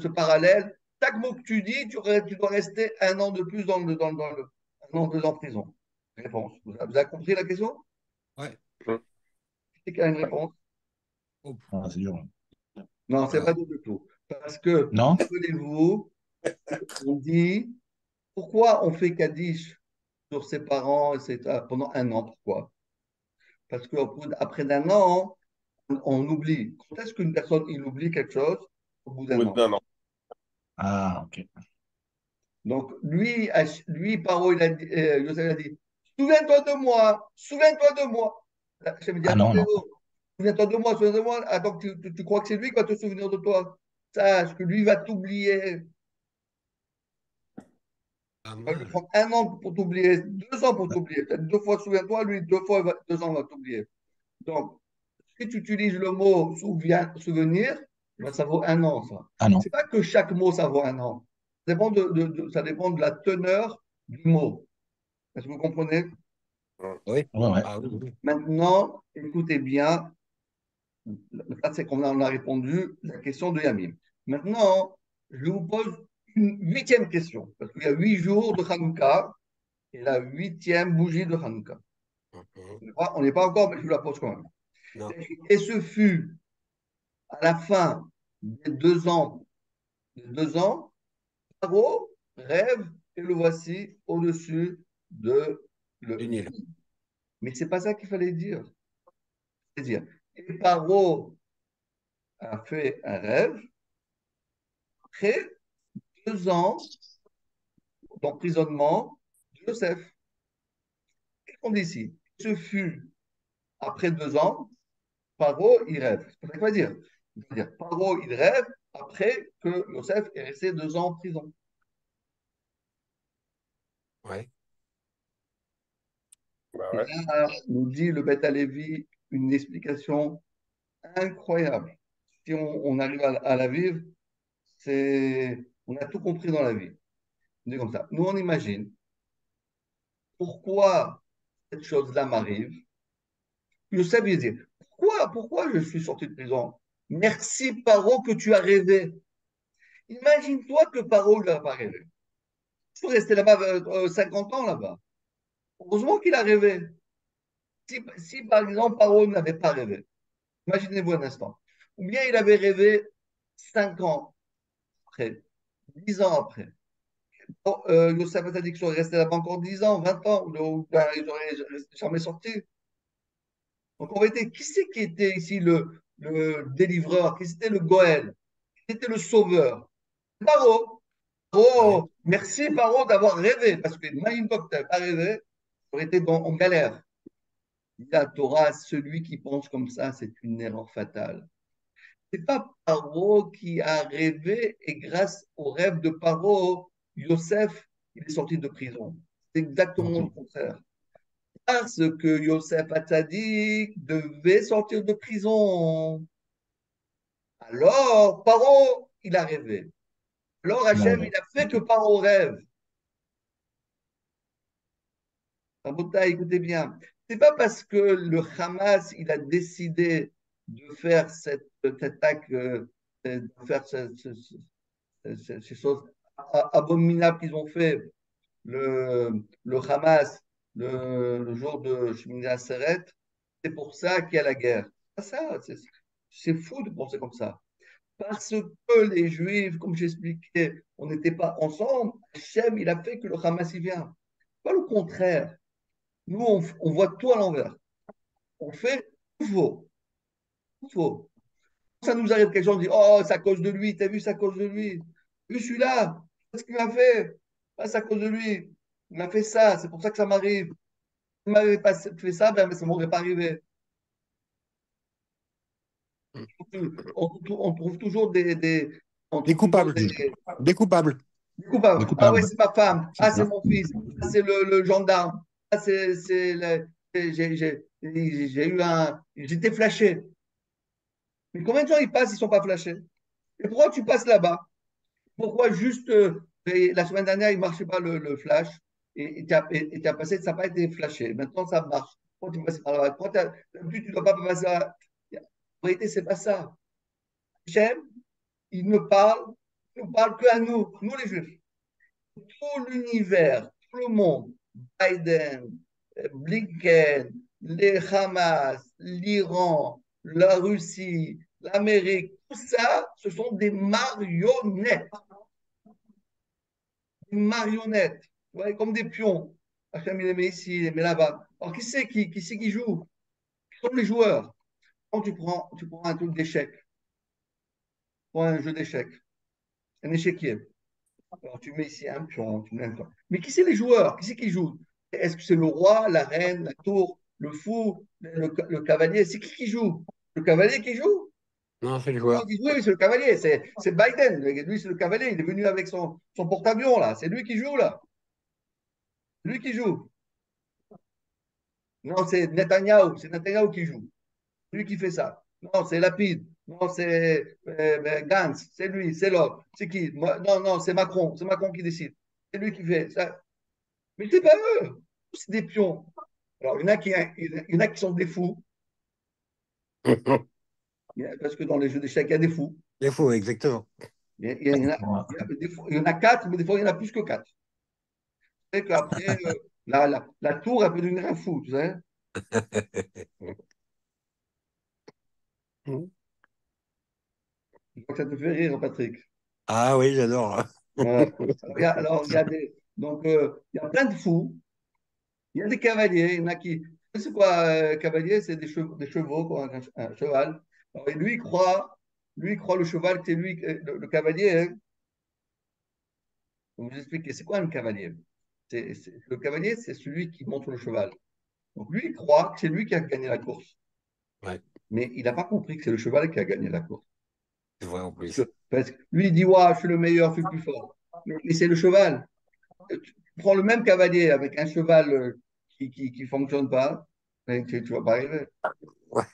parallèle. Chaque mot que tu dis, tu dois rester un an de plus un an de plus en prison. Réponse. Vous avez compris la question? Ouais. C'est qu'il y a une réponse? Oh, Ah, c'est dur. Non, c'est pas alors, du tout. Parce que, Non? rappelez-vous, on dit pourquoi on fait Kaddish sur ses parents etc., pendant un an? Pourquoi? Parce qu'après d'un an, on oublie. Quand est-ce qu'une personne il oublie quelque chose? Au bout Au d'un bout an. d'un an. Ah, ok. Donc, lui Paro, Yosef, il a dit, souviens-toi de moi, souviens-toi de moi. Ça me dit, Ah non, attendez, non. oh, souviens-toi de moi, souviens-toi de moi. Ah, donc, tu crois que c'est lui qui va te souvenir de toi? Sache que lui va t'oublier. pas Il va lui mal. prendre un an pour t'oublier, 2 ans pour t'oublier. Peut-être 2 fois, souviens-toi, lui, 2 fois, 2 ans, il va t'oublier. Donc, si tu utilises le mot souvenir, ben, ça vaut un an, ça. Ah non. C'est pas que chaque mot, ça vaut un an. Ça dépend de la teneur du mot. Est-ce que vous comprenez? Oui. Ouais, ouais. Ah oui, oui. Maintenant, écoutez bien, là, c'est qu'on a répondu la question de Yamim. Maintenant, je vous pose une huitième question, parce qu'il y a 8 jours de Hanouka et la huitième bougie de Hanouka. Mhm. On n'est pas encore, mais je vous la pose quand même. Non. Et ce fut à la fin des 2 ans, Paro rêve et le voici au-dessus de Du le. Nil. Mais c'est pas ça qu'il fallait dire. C'est-à-dire, et Paro a fait un rêve après 2 ans d'emprisonnement de Joseph. Qu'est-ce qu'on dit ici? Ce fut après 2 ans, Paro, il rêve. C'est pas ça qu'il va dire. Il va dire, Paro, il rêve après que Joseph est resté 2 ans en prison. Ouais. Bah Et ouais. là, nous dit le Beth Alevi une explication incroyable. Si on arrive à la vivre, on a tout compris dans la vie. On dit comme ça. Nous, on imagine pourquoi cette chose-là m'arrive. Youssef, il dit, pourquoi je suis sorti de prison? Merci, Paro, que tu as rêvé. Imagine-toi que Paro, il n'a pas rêvé. Il faut rester là-bas 50 ans là-bas. Heureusement qu'il a rêvé. Si, par exemple, Paro n'avait pas rêvé, imaginez-vous un instant. Ou bien il avait rêvé 5 ans après, 10 ans après. Oh, Youssef a dit qu'il serait resté là-bas encore 10 ans, 20 ans, ou ben, ils n'auraient jamais sorti. Donc en vérité, qui c'est qui était ici le délivreur? Qui c'était le Goël? Qui était le sauveur? Paro. Ouais. Oh, merci Paro d'avoir rêvé, parce que imagine toi que tu n'avais pas rêvé, tu aurais été en galère. La Torah, celui qui pense comme ça, c'est une erreur fatale. C'est pas Paro qui a rêvé et grâce au rêve de Paro, Yosef, il est sorti de prison. C'est exactement le Ok. contraire. Parce que Yosef Hatzadik devait sortir de prison. Alors, Paro, il a rêvé. Alors, Il a Hachem, il rêvé. a fait Ok. que Paro rêve. Rabotai, écoutez bien. C'est pas parce que le Hamas, il a décidé de faire cette attaque, de faire ces choses abominables qu'ils ont fait, le Hamas, le jour de Shemini Atzeret, c'est pour ça qu'il y a la guerre. C'est pas ça, c'est fou de penser comme ça. Parce que les Juifs, comme j'expliquais, on n'était pas ensemble, Hachem, il a fait que le Hamas y vient. Pas le contraire. Nous, on voit tout à l'envers. On fait tout faux. Tout faux. Ça nous arrive, quelque chose dit, oh, c'est à cause de lui, t'as vu, c'est à cause de lui. Vu celui-là, qu'est-ce qu'il m'a fait? Ah, c'est à cause de lui. Il m'a fait ça, c'est pour ça que ça m'arrive. S'il m'avait pas fait ça, ben, ça ne m'aurait pas arrivé. On trouve toujours on Des trouve toujours coupables. Des coupables. des coupables. Des Ah ouais, coupables. c'est ma femme. C'est Ah, c'est ça. mon fils. Ah, c'est le gendarme. Ah, j'ai eu j'étais flashé. Mais combien de gens ils passent, ils ne sont pas flashés? Et pourquoi tu passes là-bas? Pourquoi juste et la semaine dernière, il ne marchait pas le flash et tu as passé, ça n'a pas été flashé. Maintenant, ça marche. Pourquoi tu passes par là-bas? D'habitude, tu ne dois pas passer là. En réalité, ce n'est pas ça. Hachem, il ne parle qu'à nous, nous les Juifs. Tout l'univers, tout le monde, Biden, Blinken, les Hamas, l'Iran, la Russie, l'Amérique, tout ça, ce sont des marionnettes. Des marionnettes. Vous voyez, comme des pions. Hachem, il les met ici, il les met là-bas. Alors, qui c'est qui joue? Qui sont les joueurs? Quand tu prends un truc d'échec, tu prends un jeu d'échecs, un échiquier. Alors, tu mets ici un pion, tu mets un pion. Mais qui c'est les joueurs? Qui c'est qui joue? Est-ce que c'est le roi, la reine, la tour, le fou, le cavalier? C'est qui joue? Le cavalier qui joue? Non, c'est le On joueur. dit, oui, c'est le cavalier, c'est Biden. Lui, c'est le cavalier. Il est venu avec son porte-avions, là. C'est lui qui joue, là. C'est lui qui joue. Non, c'est Netanyahou qui joue. C'est lui qui fait ça. Non, c'est Lapide. Non, c'est Gantz. C'est lui, c'est l'autre. C'est qui? Non, non, c'est Macron. C'est Macron qui décide. C'est lui qui fait ça. Mais c'est pas eux. C'est des pions. Alors, il y en a qui sont des fous. Parce que dans les jeux d'échecs, il y a des fous. C'est faux, exactement. Il y en a quatre, mais des fois, il y en a plus que quatre. C'est qu'après, la tour, elle peut devenir un fou, tu sais. Je crois que ça te fait rire, Patrick. Ah oui, j'adore. Voilà. Alors, il y a donc, il y a plein de fous. Il y a des cavaliers. Il y en a qui. C'est quoi, cavalier? C'est des chevaux, quoi, un cheval. Alors, et lui, il croit le cheval, c'est lui, le cavalier. Hein. Je vais vous expliquer, c'est quoi un cavalier? Le cavalier, c'est celui qui monte le cheval. Donc, lui, il croit que c'est lui qui a gagné la course. Ouais, Mais il n'a pas compris que c'est le cheval qui a gagné la course. c'est vrai en Parce plus. parce que lui, il dit, ouais, je suis le meilleur, je suis le plus fort. Mais c'est le cheval. Tu prends le même cavalier avec un cheval qui fonctionne pas, ben, tu vas pas arriver. Ouais,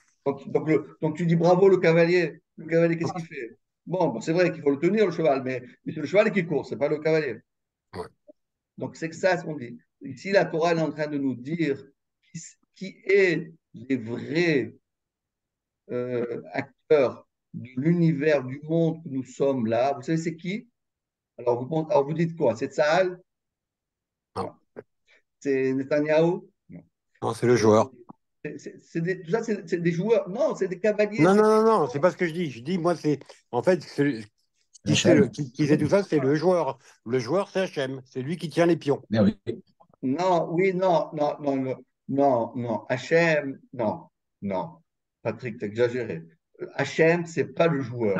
Donc, tu dis bravo le cavalier. Le cavalier, qu'est-ce qu'il fait? Bon, c'est vrai qu'il faut le tenir, le cheval, mais c'est le cheval qui court, c'est pas le cavalier. ouais. Donc, c'est que ça ce qu'on dit. Ici, la Torah est en train de nous dire qui est les vrais acteurs de l'univers, du monde que nous sommes là. Vous savez, c'est qui? Alors vous dites quoi? C'est Tsahal? Non, Non. C'est Netanyahou? Non. non, c'est le joueur. Tout ça, c'est des joueurs. Non, c'est des cavaliers. Non, non, non, non, c'est pas ce que je dis. Je dis, moi, c'est. En fait, Hachem. qui fait tout ça, c'est le joueur. Le joueur, c'est Hachem. C'est lui qui tient les pions. Mais oui. Non, oui, non, non, non, non, non, non. Hachem, non, non. Patrick, t'as exagéré. Hachem, c'est pas le joueur.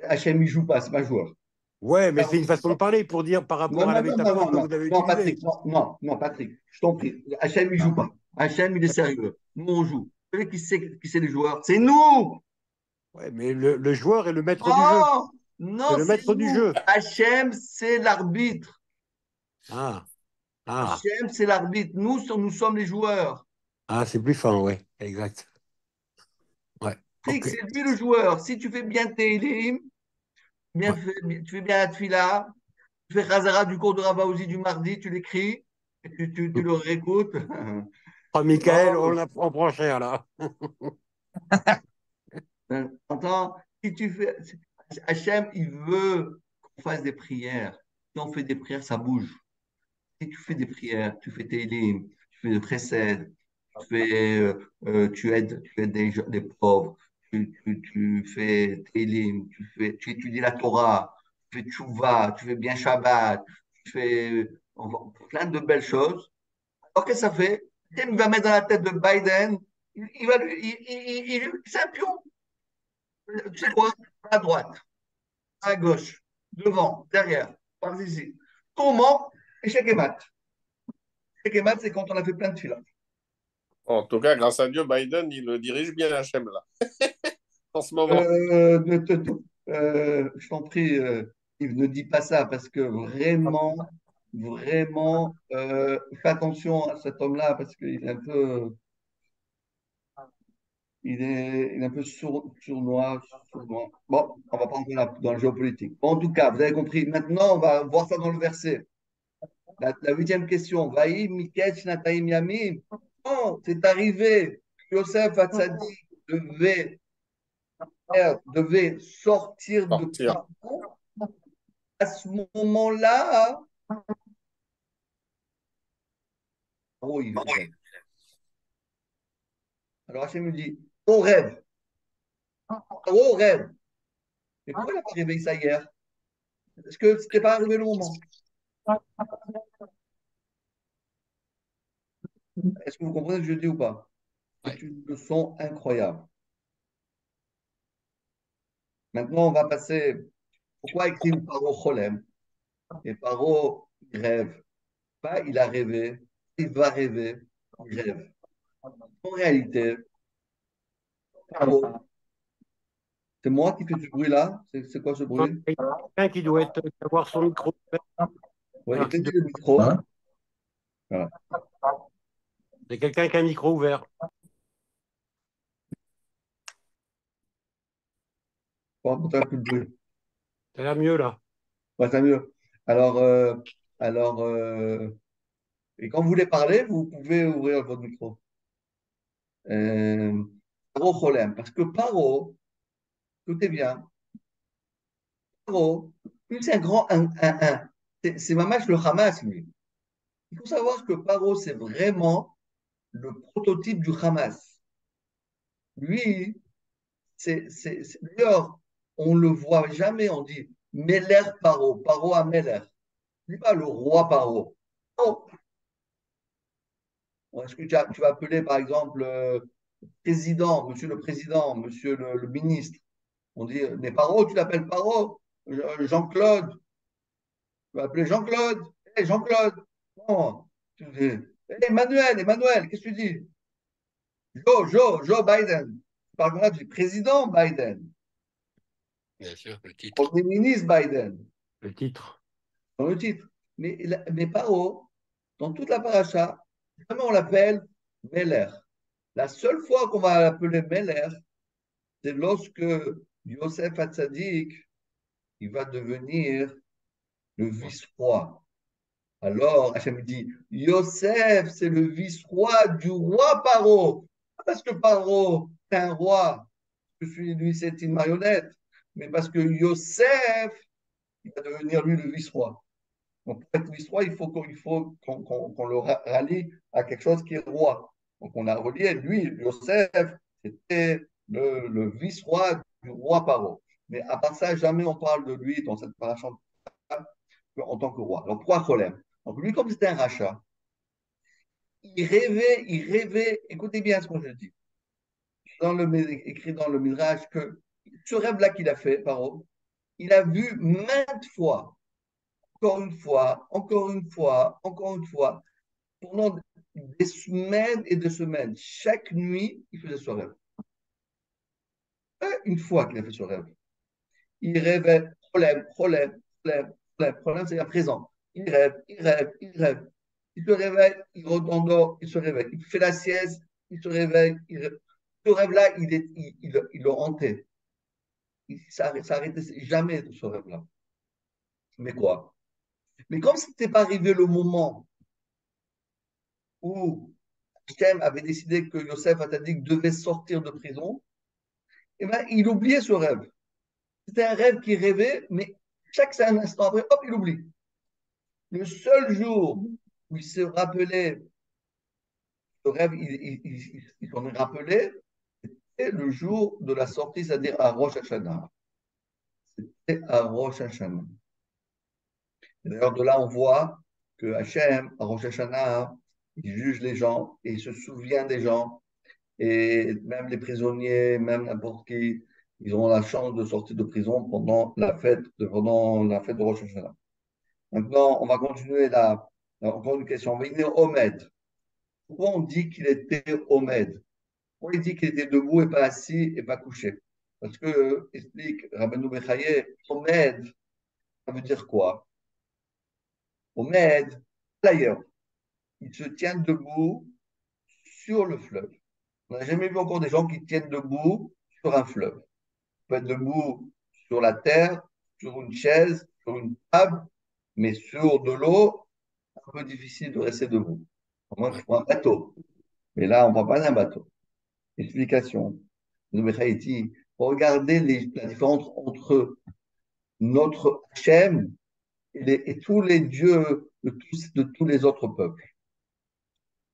Hachem, il joue pas, c'est pas un joueur. Ouais, mais c'est une façon de parler pour dire par Non, rapport à la non, non, non, métaphore non, que non, vous avez non, Patrick, utilisée. non, non, non, Patrick, je t'en prie. Hachem, il joue pas. Hachem, il est sérieux. Nous, on joue. Celui qui sait les joueurs, c'est nous. Ouais, mais le joueur est le maître du jeu. Non, C'est non, le c'est maître du nous. jeu. Hachem, c'est l'arbitre. Ah, ah, Hachem, c'est l'arbitre. Nous sommes les joueurs. ah, c'est plus fin, ouais, exact. Ouais, Patrick, ok. c'est lui le joueur. Si tu fais bien tes Elim, Ouais. tu fais bien la Tfila, tu fais Khazara du cours de Ravaouzi du mardi, tu l'écris, et tu le réécoutes. Oh, Michael, Oh, on prend cher là. entends? Si tu fais, Hachem, il veut qu'on fasse des prières. Si on fait des prières, ça bouge. Si tu fais des prières, tu fais tes lignes, tu fais des précèdes, tu aides des pauvres, tu fais tes lignes, tu étudies la Torah, tu fais tchouva, tu fais bien Shabbat, tu fais plein de belles choses. Alors qu'est-ce que ça fait? Il va mettre dans la tête de Biden, il va c'est un pion. Tu sais quoi? À droite, à gauche, devant, derrière, par ici. Comment? Échec et mat. Échec et mat, c'est quand on a fait plein de films. En tout cas, grâce à Dieu, Biden, il le dirige bien, Hachem, là, en ce moment. Euh, ne te- je t'en prie, Yves, ne dis pas ça parce que vraiment, vraiment, fais attention à cet homme-là parce qu'il est un peu, il est un peu sournois, sournois. Bon, on va pas entrer dans le géopolitique. Bon, en tout cas, vous avez compris. Maintenant, on va voir ça dans le verset. La huitième question. Vaï Miketch Nataïm Yamim. Oh, c'est arrivé. Yosef Hatzadik devait sortir de Sortir. prison. À ce moment-là, oh, il rêve. Alors Hachem lui dit, on rêve. Oh, rêve. Mais pourquoi il n'a pas réveillé ça hier? Est-ce que c'était pas arrivé le moment? Est-ce que vous comprenez ce que je dis ou pas? C'est une leçon incroyable. Maintenant, on va passer. Pourquoi écrire Paro Cholem? Et Paro, il rêve. Pas il a rêvé, il va rêver, il rêve. En réalité, Paro, c'est moi qui fais ce bruit-là? C'est quoi ce bruit? Il y a quelqu'un qui doit avoir son micro ouvert, Oui, alors qu'il éteignez le micro. Hein? Voilà. c'est quelqu'un qui a un micro ouvert. Bon, on entend plus de bruit. Ça a l'air mieux là. Ouais, c'est mieux. Alors, alors et quand vous voulez parler, vous pouvez ouvrir votre micro. Paro Cholem, parce que Paro, tout est bien. Paro, lui, c'est un grand un. C'est Mamash le Hamas, lui. Il faut savoir que Paro, c'est vraiment le prototype du Hamas. Lui, d'ailleurs, on ne le voit jamais, on dit Meller Paro, Paro à Meller. Il n'est pas le roi Paro. Non. Est-ce que tu vas appeler, par exemple, président, monsieur le ministre? On dit, mais Paro, tu l'appelles Paro? Jean-Claude, tu vas appeler Jean-Claude. Hé, Jean-Claude. Non. Tu dis, hé, Emmanuel, qu'est-ce que tu dis? Joe Biden. Par contre, tu dis président Biden. Bien sûr, le titre. Premier ministre Biden. Le titre. Dans le titre. Mais Paro, dans toute la paracha, jamais on l'appelle Meller. La seule fois qu'on va l'appeler Meller, c'est lorsque Yosef Hatzadik, il va devenir le vice-roi. Alors, Hachem dit, Yosef, c'est le vice-roi du roi Paro. Pas parce que Paro est un roi, lui, c'est une marionnette, mais parce que Yosef, il va devenir lui le vice-roi. Donc, pour être vice-roi, il faut qu'on le rallie à quelque chose qui est roi. Donc, on a relié, lui, Yosef, c'était le vice-roi du roi Paro. Mais à part ça, jamais on parle de lui dans cette paracha en tant que roi. Alors, pourquoi Cholem? Donc, lui, comme c'était un rachat, il rêvait, écoutez bien ce que je dis, écrit dans le Midrash, que ce rêve-là qu'il a fait, Paro, il a vu maintes fois, encore une fois, encore une fois, encore une fois, pendant des semaines et des semaines. Chaque nuit, il faisait ce rêve. Une fois qu'il a fait ce rêve, il rêvait problème, c'est à présent. Il rêve. Il se réveille, il redondore, il se réveille. Il fait la sieste, il se réveille. Ce rêve-là, il le hantait. Ça n'arrêtait jamais de ce rêve-là. Mais quoi? Mais comme ce n'était pas arrivé le moment où Hachem avait décidé que Yosef Atzadik devait sortir de prison, eh ben, il oubliait ce rêve. C'était un rêve qu'il rêvait, mais chaque instant après, hop, il oublie. Le seul jour où il se rappelait, ce rêve, il s'en est rappelé, c'était le jour de la sortie, c'est-à-dire à Rosh Hashanah. C'était à Rosh Hashanah. D'ailleurs, de là, on voit que Hachem, à Rosh Hashanah, il juge les gens et il se souvient des gens. Et même les prisonniers, même n'importe qui, ils ont la chance de sortir de prison pendant la fête de Rosh Hashanah. Maintenant, on va continuer là. Encore une question. On va venir Omed. Pourquoi on dit qu'il était Omed? Pourquoi il dit qu'il était debout et pas assis et pas couché? Parce que, explique Rabbeinu Bechaye, Omed, ça veut dire quoi? Omed, d'ailleurs, il se tient debout sur le fleuve. On n'a jamais vu encore des gens qui tiennent debout sur un fleuve. On peut être debout sur la terre, sur une chaise, sur une table, mais sur de l'eau, un peu difficile de rester debout. À moins que ce soit un bateau. Mais là, on ne parle pas d'un bateau. Explication. Le Mechaïti, regardez la différence entre notre Hachem et tous les dieux de tous les autres peuples.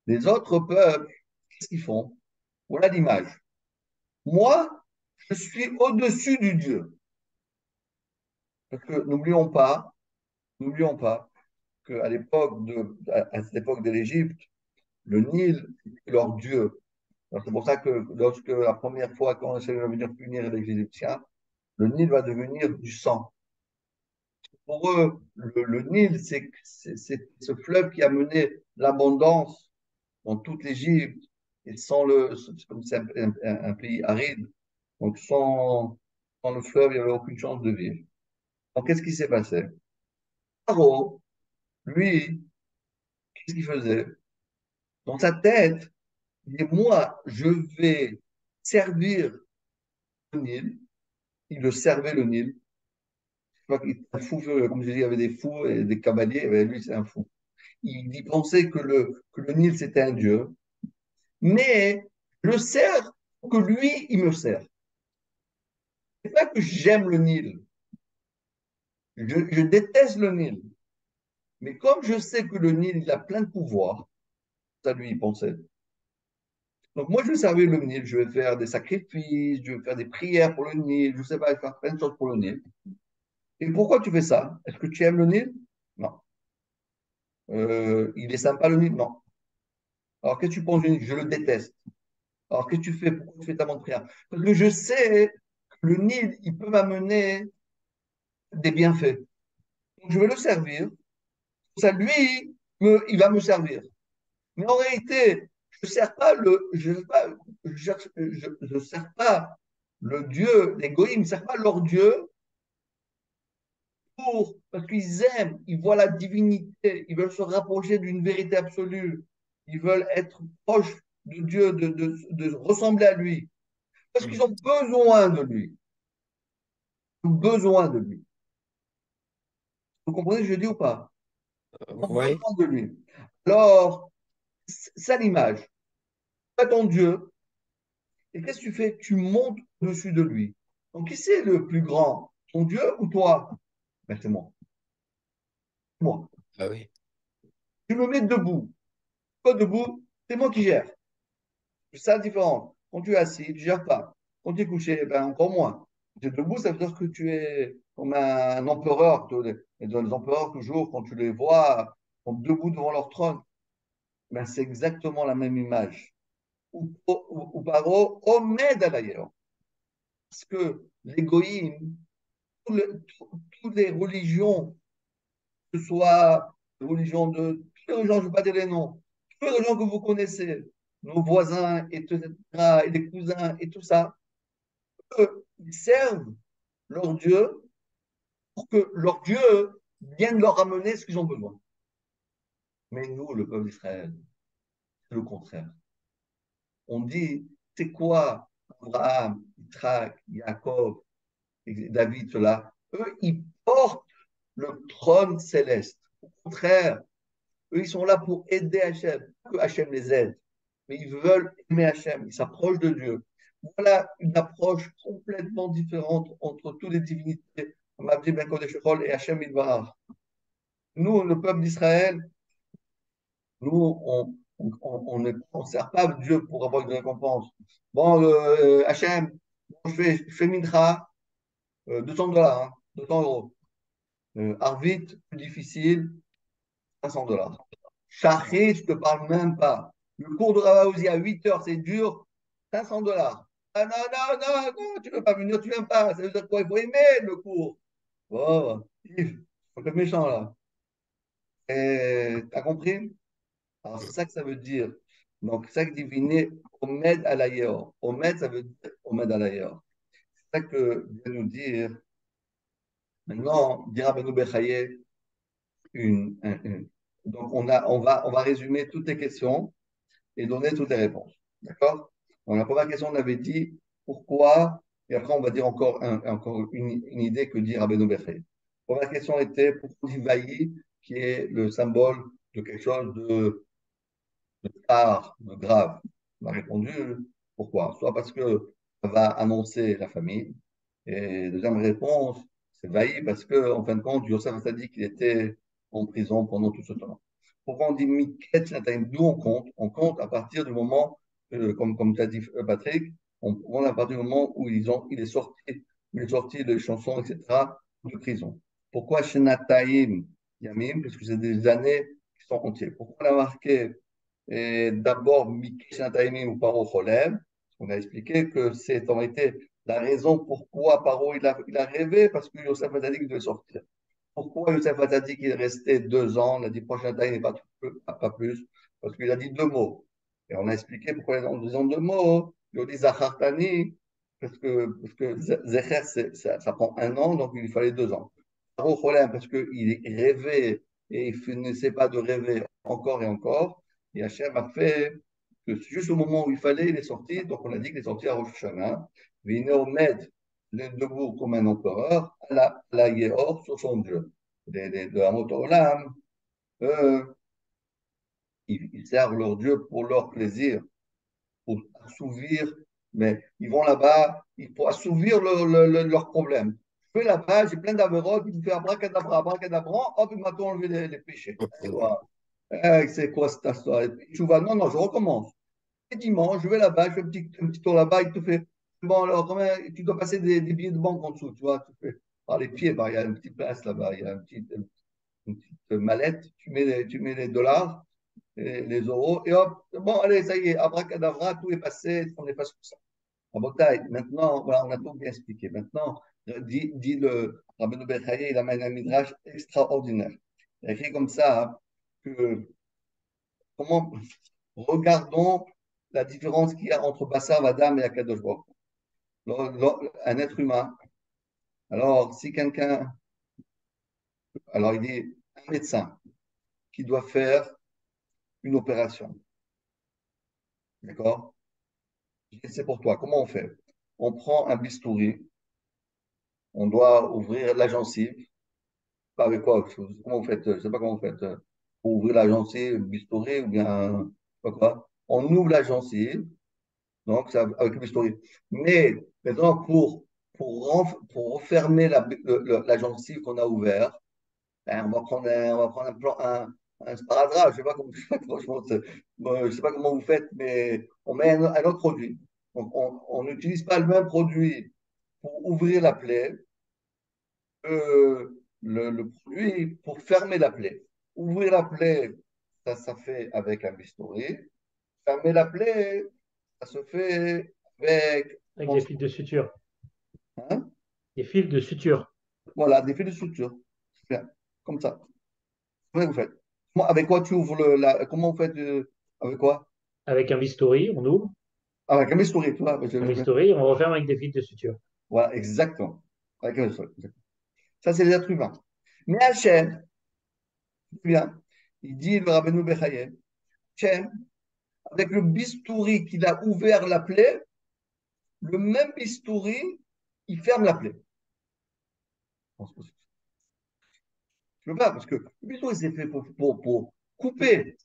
Les autres peuples, qu'est-ce qu'ils font? Voilà l'image. Moi, je suis au-dessus du Dieu. Parce que n'oublions pas qu'à à cette époque de l'Égypte, le Nil, c'était leur Dieu. Alors, c'est pour ça que lorsque la première fois qu'on essaie de venir punir les Égyptiens, le Nil va devenir du sang. Pour eux, le Nil, c'est ce fleuve qui a mené l'abondance dans toute l'Égypte. Et comme c'est un pays aride, donc sans le fleuve, il n'y avait aucune chance de vivre. Donc, qu'est-ce qui s'est passé? Pharaon, lui, qu'est-ce qu'il faisait? Dans sa tête, il dit, moi, je vais servir le Nil. Il le servait, le Nil. Je crois qu'il était un fou furieux. Comme je dis, il y avait des fous et des cavaliers. Et bien, lui, c'est un fou. Il pensait que le Nil, c'était un dieu. Mais je le sers pour que lui, il me sert. C'est pas que j'aime le Nil. Je déteste le Nil. Mais comme je sais que le Nil, il a plein de pouvoirs, ça lui, il pensait. Donc moi, je vais servir le Nil. Je vais faire des sacrifices, je vais faire des prières pour le Nil. Je sais pas, faire plein de choses pour le Nil. Et pourquoi tu fais ça? Est-ce que tu aimes le Nil? Non. Il est sympa le Nil? Non. Alors qu'est-ce que tu penses du Nil? Je le déteste. Alors qu'est-ce que tu fais? Pourquoi tu fais ta de prière? Parce que je sais que le Nil, il peut m'amener des bienfaits. Donc je vais le servir. Ça, lui, il va me servir. Mais en réalité, je ne sers pas je sers pas le Dieu, les goïms ne servent pas leur Dieu parce qu'ils aiment, ils voient la divinité, ils veulent se rapprocher d'une vérité absolue, ils veulent être proches de Dieu, de ressembler à lui, parce qu'ils ont besoin de lui. Ils ont besoin de lui. Vous comprenez ce que je dis ou pas? Ils ont Oui. besoin de lui. Alors, c'est l'image. Tu as ton Dieu, et qu'est-ce que tu fais? Tu montes au-dessus de lui. Donc, qui c'est le plus grand? Ton Dieu ou toi? Ben, c'est moi. Moi. Ah oui. Tu me mets debout. Pas debout, c'est moi qui gère. C'est ça la différence. Quand tu es assis, tu ne gères pas. Quand tu es couché, ben, encore moins. Quand tu es debout, ça veut dire que tu es comme un empereur. Et dans les empereurs, toujours, quand tu les vois, sont debout devant leur trône, ben, c'est exactement la même image. Ou paro, omed d'ailleurs. Parce que l'égoïme, toutes les religions, que ce soit les religions toutes les religions, je ne vais pas dire les noms, toutes les religions que vous connaissez, nos voisins, etc., et les cousins, et tout ça, eux, ils servent leur Dieu pour que leur Dieu vienne leur ramener ce qu'ils ont besoin. Mais nous, le peuple d'Israël, c'est le contraire. On dit, c'est quoi Abraham, Isaac, Jacob, David, cela? Eux, ils portent le trône céleste. Au contraire, eux, ils sont là pour aider Hachem. Que Hachem les aide. Mais ils veulent aimer Hachem. Ils s'approchent de Dieu. Voilà une approche complètement différente entre toutes les divinités, comme Abdi Ben Kodesh et Hachem Ilbarach. Nous, le peuple d'Israël, nous, on ne sert pas Dieu pour avoir une récompense. Bon, Hachem, bon, je fais Mincha, $200, hein, 200 euros. Arvit, plus difficile, $500. Shachrit, je ne te parle même pas. Le cours de Ravaouzi à 8 heures, c'est dur, $500. Ah non, non, non, non, tu ne veux pas venir, tu ne viens pas. Ça veut dire quoi? Il faut aimer le cours. Oh, Yves, un peu méchant là. T'as compris? Alors, c'est ça que ça veut dire. Donc, c'est ça que diviner Omed alayeur. Omed, ça veut dire Omed alayeur. C'est ça que vient nous dire. Maintenant, dira Benou Bechaye, donc, on va résumer toutes les questions et donner toutes les réponses. D'accord? Dans la première question, on avait dit pourquoi, et après on va dire encore une idée que dit Rabbeinu Bechai. La première question était pourquoi on dit Vaï, qui est le symbole de quelque chose de tard, de grave. On a répondu pourquoi? Soit parce que ça va annoncer la famille, et deuxième réponse, c'est Vaï parce que, en fin de compte, Yosef a dit qu'il était en prison pendant tout ce temps. Pourquoi on dit Miket Shnataim? D'où on compte? On compte à partir du moment, comme tu as dit Patrick, on compte à partir du moment où il est sorti de chansons, etc., de prison. Pourquoi Shnataim Yamim? Parce que c'est des années qui sont entières. Pourquoi on a marqué d'abord Miket Shnataim ou Paro Cholem? On a expliqué que c'est en été la raison pourquoi Paro il a rêvé, parce que Yosef a dit qu'il devait sortir. Pourquoi Youssef a dit qu'il restait 2 ans, il a dit prochaine année, pas plus, parce qu'il a dit 2 mots. Et on a expliqué pourquoi en disant 2 mots, il a dit Zachartani, parce que Zecher, ça prend 1 an, donc il lui fallait 2 ans. Parce qu'il rêvait et il finissait pas de rêver encore et encore. Et Hachem a fait que juste au moment où il fallait, il est sorti. Donc on a dit qu'il est sorti à Rosh Hashanah. Med, debout comme un empereur, à la Yehor sur son Dieu. De Hamot Olam, eux, ils servent leur Dieu pour leur plaisir, pour assouvir, mais ils vont là-bas pour assouvir leurs problèmes. Je vais là-bas, j'ai plein d'avérotes, il me fait abracadabra, abracadabra, hop, il m'a tout enlevé les péchés. C'est quoi cette histoire? Tu vas, non, non, je recommence. Et dimanche, je vais là-bas, je fais un petit tour là-bas, il te fait, bon, alors, tu dois passer des billets de banque en dessous, tu vois, tu fais, par les pieds, bah, il y a une petite place là-bas, il y a une petite mallette, tu mets les dollars, les euros, et hop, bon, allez, ça y est, abracadabra, tout est passé, on est passé comme ça. En bataille, maintenant, voilà, on a tout bien expliqué. Maintenant, dit le Rabbeinu Bechaye, il amène un midrash extraordinaire. Il a écrit comme ça, hein, que, comment, regardons la différence qu'il y a entre Bassar Vadam et Akadosh Baruch Hu. Un être humain. Alors, si quelqu'un, alors il dit, un médecin qui doit faire une opération, d'accord? C'est pour toi. Comment on fait? On prend un bistouri, on doit ouvrir la gencive. Pas avec quoi? Comment vous faites? Je ne sais pas comment vous faites. Pour ouvrir la gencive, bistouri ou bien, je sais pas quoi. On ouvre la gencive, donc c'est avec le bistouri. Mais maintenant, pour refermer la gencive qu'on a ouverte, ben, on va prendre un sparadrap. Je ne sais pas comment vous faites, franchement. Bon, je sais pas comment vous faites, mais on met un autre produit. Donc, on n'utilise pas le même produit pour ouvrir la plaie, le produit pour fermer la plaie. Ouvrir la plaie, ça fait avec un bistouri. Fermer la plaie, ça se fait avec, Avec des fils de suture. hein, Des fils de suture. voilà, des fils de suture. Bien, comme ça. Comment vous faites? Avec quoi tu ouvres comment vous faites avec quoi? Avec un bistouri, on ouvre. Avec un bistouri, tu vois. Un bistouri, on referme avec des fils de suture. Voilà, exactement. Avec un bistouri. Ça, c'est les êtres humains. Mais Hachem, bien, il dit le Rabbeinu Bechaye, Hachem, avec le bistouri qu'il a ouvert la plaie, le même bistouri, il ferme la plaie. Je ne peux pas, parce que le bistouri, c'est fait pour couper.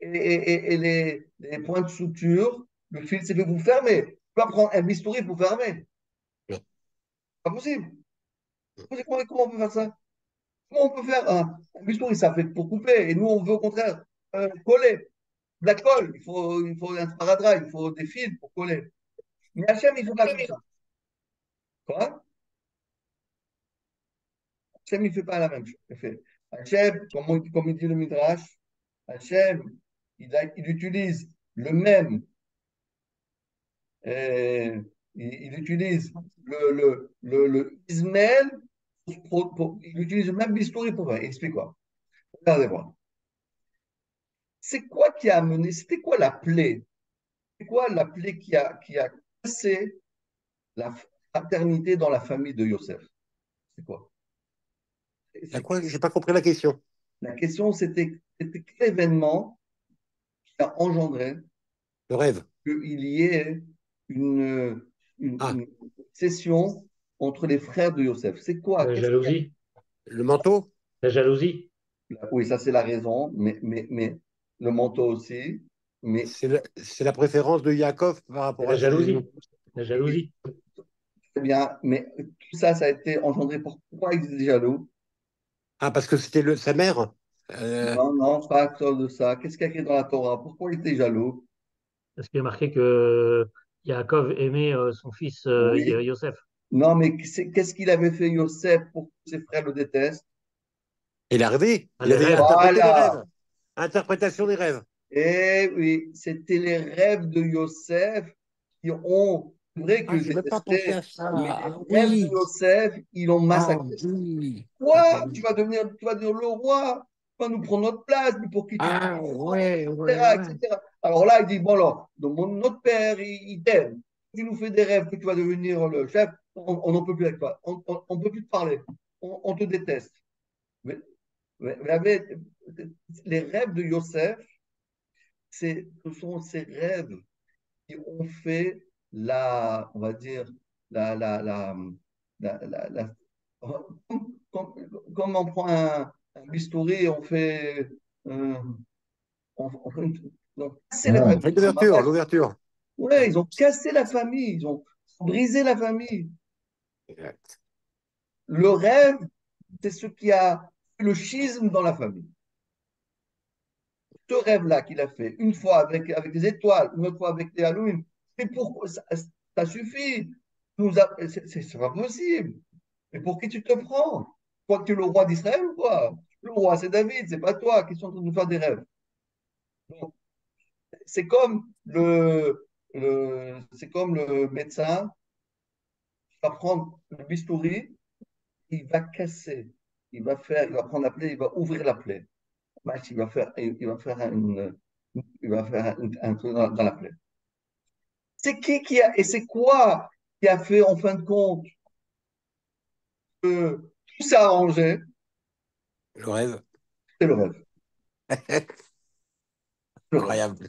Et les points de suture, le fil, c'est fait pour fermer. Tu peux pas prendre un bistouri pour fermer. Pas possible. Comment on peut faire ça? Comment on peut faire un bistouri, ça fait pour couper. Et nous, on veut au contraire coller. De la colle, il faut un sparadrap, il faut des fils pour coller. Mais Hachem, il ne fait pas comme ça. Quoi? Hachem, il ne fait pas la même chose. Hachem, comme il dit le Midrash, Hachem, il utilise le même, il utilise le Ismaël, il utilise le même bistouri pour faire. Il explique quoi? Regardez voir. C'est quoi qui a amené, c'était quoi la plaie? C'est quoi la plaie qui a cassé la fraternité dans la famille de Yosef? C'est quoi? À quoi? J'ai pas compris la question. La question, c'était quel événement qui a engendré Le rêve. qu'il y ait une, Ah, une session entre les frères de Yosef. C'est quoi? La Qu'est-ce qu'il y jalousie. le manteau? La jalousie. Oui, ça c'est la raison, mais le manteau aussi. Mais C'est la préférence de Yaakov par C'est rapport la à ses... jalousie. La jalousie. très bien, mais tout ça, ça a été engendré pourquoi ils étaient jaloux? Ah, parce que c'était sa mère. Euh, Non, non, pas à cause de ça. Qu'est-ce qu'il y a écrit dans la Torah? Pourquoi ils étaient jaloux? Parce qu'il est marqué que Yaakov aimait son fils Oui. Yosef. Non, mais qu'est-ce qu'il avait fait Yosef pour que ses frères le détestent? il a rêvé. Ah, Il les avait rêves. interprété les Voilà. rêves. Interprétation des rêves. Eh oui, c'était les rêves de Yosef qui ont, c'est vrai Ah, qu'ils j'ai même pas pensé à détestaient, ça. mais les Ah rêves de oui. Yosef, ils l'ont Ah massacré. oui. Ah Quoi? oui. Tu vas devenir le roi, tu vas nous prendre notre place, mais pour qui tu te Ah prends, ouais, ouais, etc., ouais. etc. Alors là, il dit, bon alors, donc notre père, il t'aime. Tu nous fais des rêves que tu vas devenir le chef, on n'en peut plus avec toi. On ne peut plus te parler. On te déteste. Mais, mais les rêves de Yosef, ce sont ces rêves qui ont fait on va dire, la comme, comme on prend un bistouri, on fait, euh, on fait ils ont cassé la Ouais. famille. Fait l'ouverture, l'ouverture. Ouais, ils ont cassé la famille, ils ont brisé la famille. Exact. Le rêve, c'est ce qui a fait le schisme dans la famille. Ce rêve-là qu'il a fait, une fois avec des étoiles, une autre fois avec des Halloween, c'est pourquoi ça suffit. C'est pas possible. Mais pour qui tu te prends? Toi, tu es le roi d'Israël ou quoi? Le roi, c'est David, c'est pas toi qui sont en train de nous faire des rêves. Donc, c'est comme c'est comme le médecin qui va prendre le bistouri, il va casser, il va prendre la plaie, il va ouvrir la plaie. Il va faire un truc dans la plaie. C'est qui a, et c'est quoi qui a fait en fin de compte que tout s'est arrangé? Le rêve. C'est le rêve. Le rêve. Incroyable.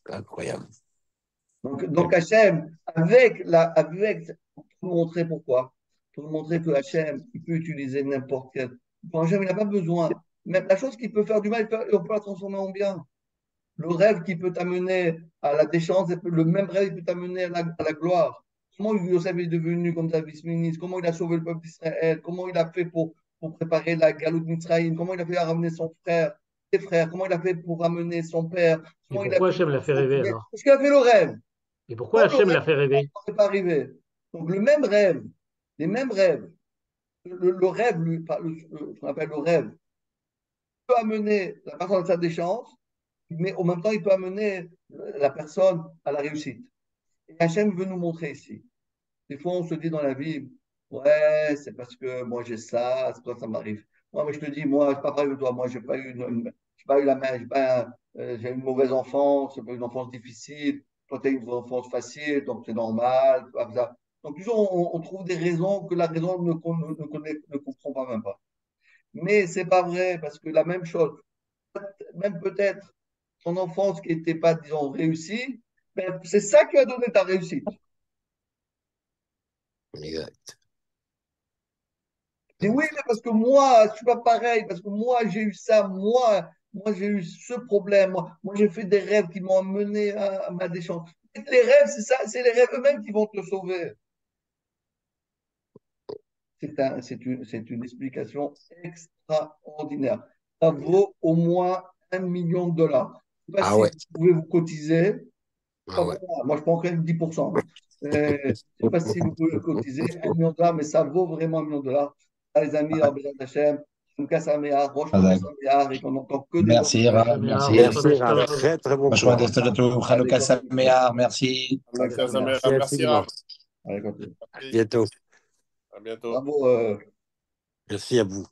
Incroyable. Donc Hachem, pour nous montrer pourquoi, pour nous montrer que Hachem, il peut utiliser n'importe quel. Bon, Hachem, il n'a pas besoin. Même la chose qui peut faire du mal, on peut la transformer en bien. Le rêve qui peut t'amener à la déchéance, le même rêve qui peut t'amener à la gloire. Comment Yosef est devenu comme David ministre? Comment il a sauvé le peuple d'Israël? Comment il a fait pour préparer la galoute Mitzrayim? Comment il a fait à ramener son frère, ses frères? Comment il a fait pour ramener son père? Et Comment il a pourquoi fait Hachem l'a pour fait rêver sauver? alors? Parce qu'il a fait le rêve. Et pourquoi Sans le Hachem rêve, l'a fait rêver? ça n'est pas arrivé. Donc le même rêve, les mêmes rêves, le rêve, ce qu'on appelle le rêve, peut amener la personne à sa déchéance, mais en même temps, il peut amener la personne à la réussite. Et Hachem veut nous montrer ici. Des fois, on se dit dans la vie, ouais, c'est parce que moi j'ai ça, c'est pour ça que ça m'arrive. Moi, mais je te dis, moi, c'est pas pareil que toi. Moi, j'ai pas eu la main, j'ai eu une mauvaise enfance, j'ai pas eu une enfance difficile. Toi, tu as eu une enfance facile, donc c'est normal. Donc, toujours, on trouve des raisons que la raison ne comprend pas même pas. Mais c'est pas vrai, parce que la même chose, même peut-être ton enfance qui n'était pas, disons, réussie, ben, c'est ça qui a donné ta réussite. Exact. Et oui, mais parce que moi, je suis pas pareil, parce que moi, j'ai eu ça, moi j'ai eu ce problème, moi j'ai fait des rêves qui m'ont mené à ma déchéance. Les rêves, c'est ça, c'est les rêves eux-mêmes qui vont te sauver. C'est une explication extraordinaire. Ça vaut au moins 1 million de dollars. Je ne sais pas Ah si ouais. vous pouvez vous cotiser. Ah Pas ouais. pour moi, je prends quand même 10%. Je ne sais pas si vous pouvez cotiser 1 million de dollars, mais ça vaut vraiment 1 million de dollars. Ah, les amis, Ouais. Rabbi Hashem, Hanouka Sameach, Rosh Hazak. Chodesh Sameach, et qu'on n'entend que des bonnes Merci, choses. Rav, Saméa, Rosh merci. Merci, Chodesh un Tov. très très bon Vachement courage. d'Estadatou, Allez, Chanukah continue. Sameach, merci. Allez, Hanouka continue. Sameach. Merci Merci, infiniment. Rav. Allez, continue. À Merci. bientôt. À bientôt. Bravo. Merci à vous.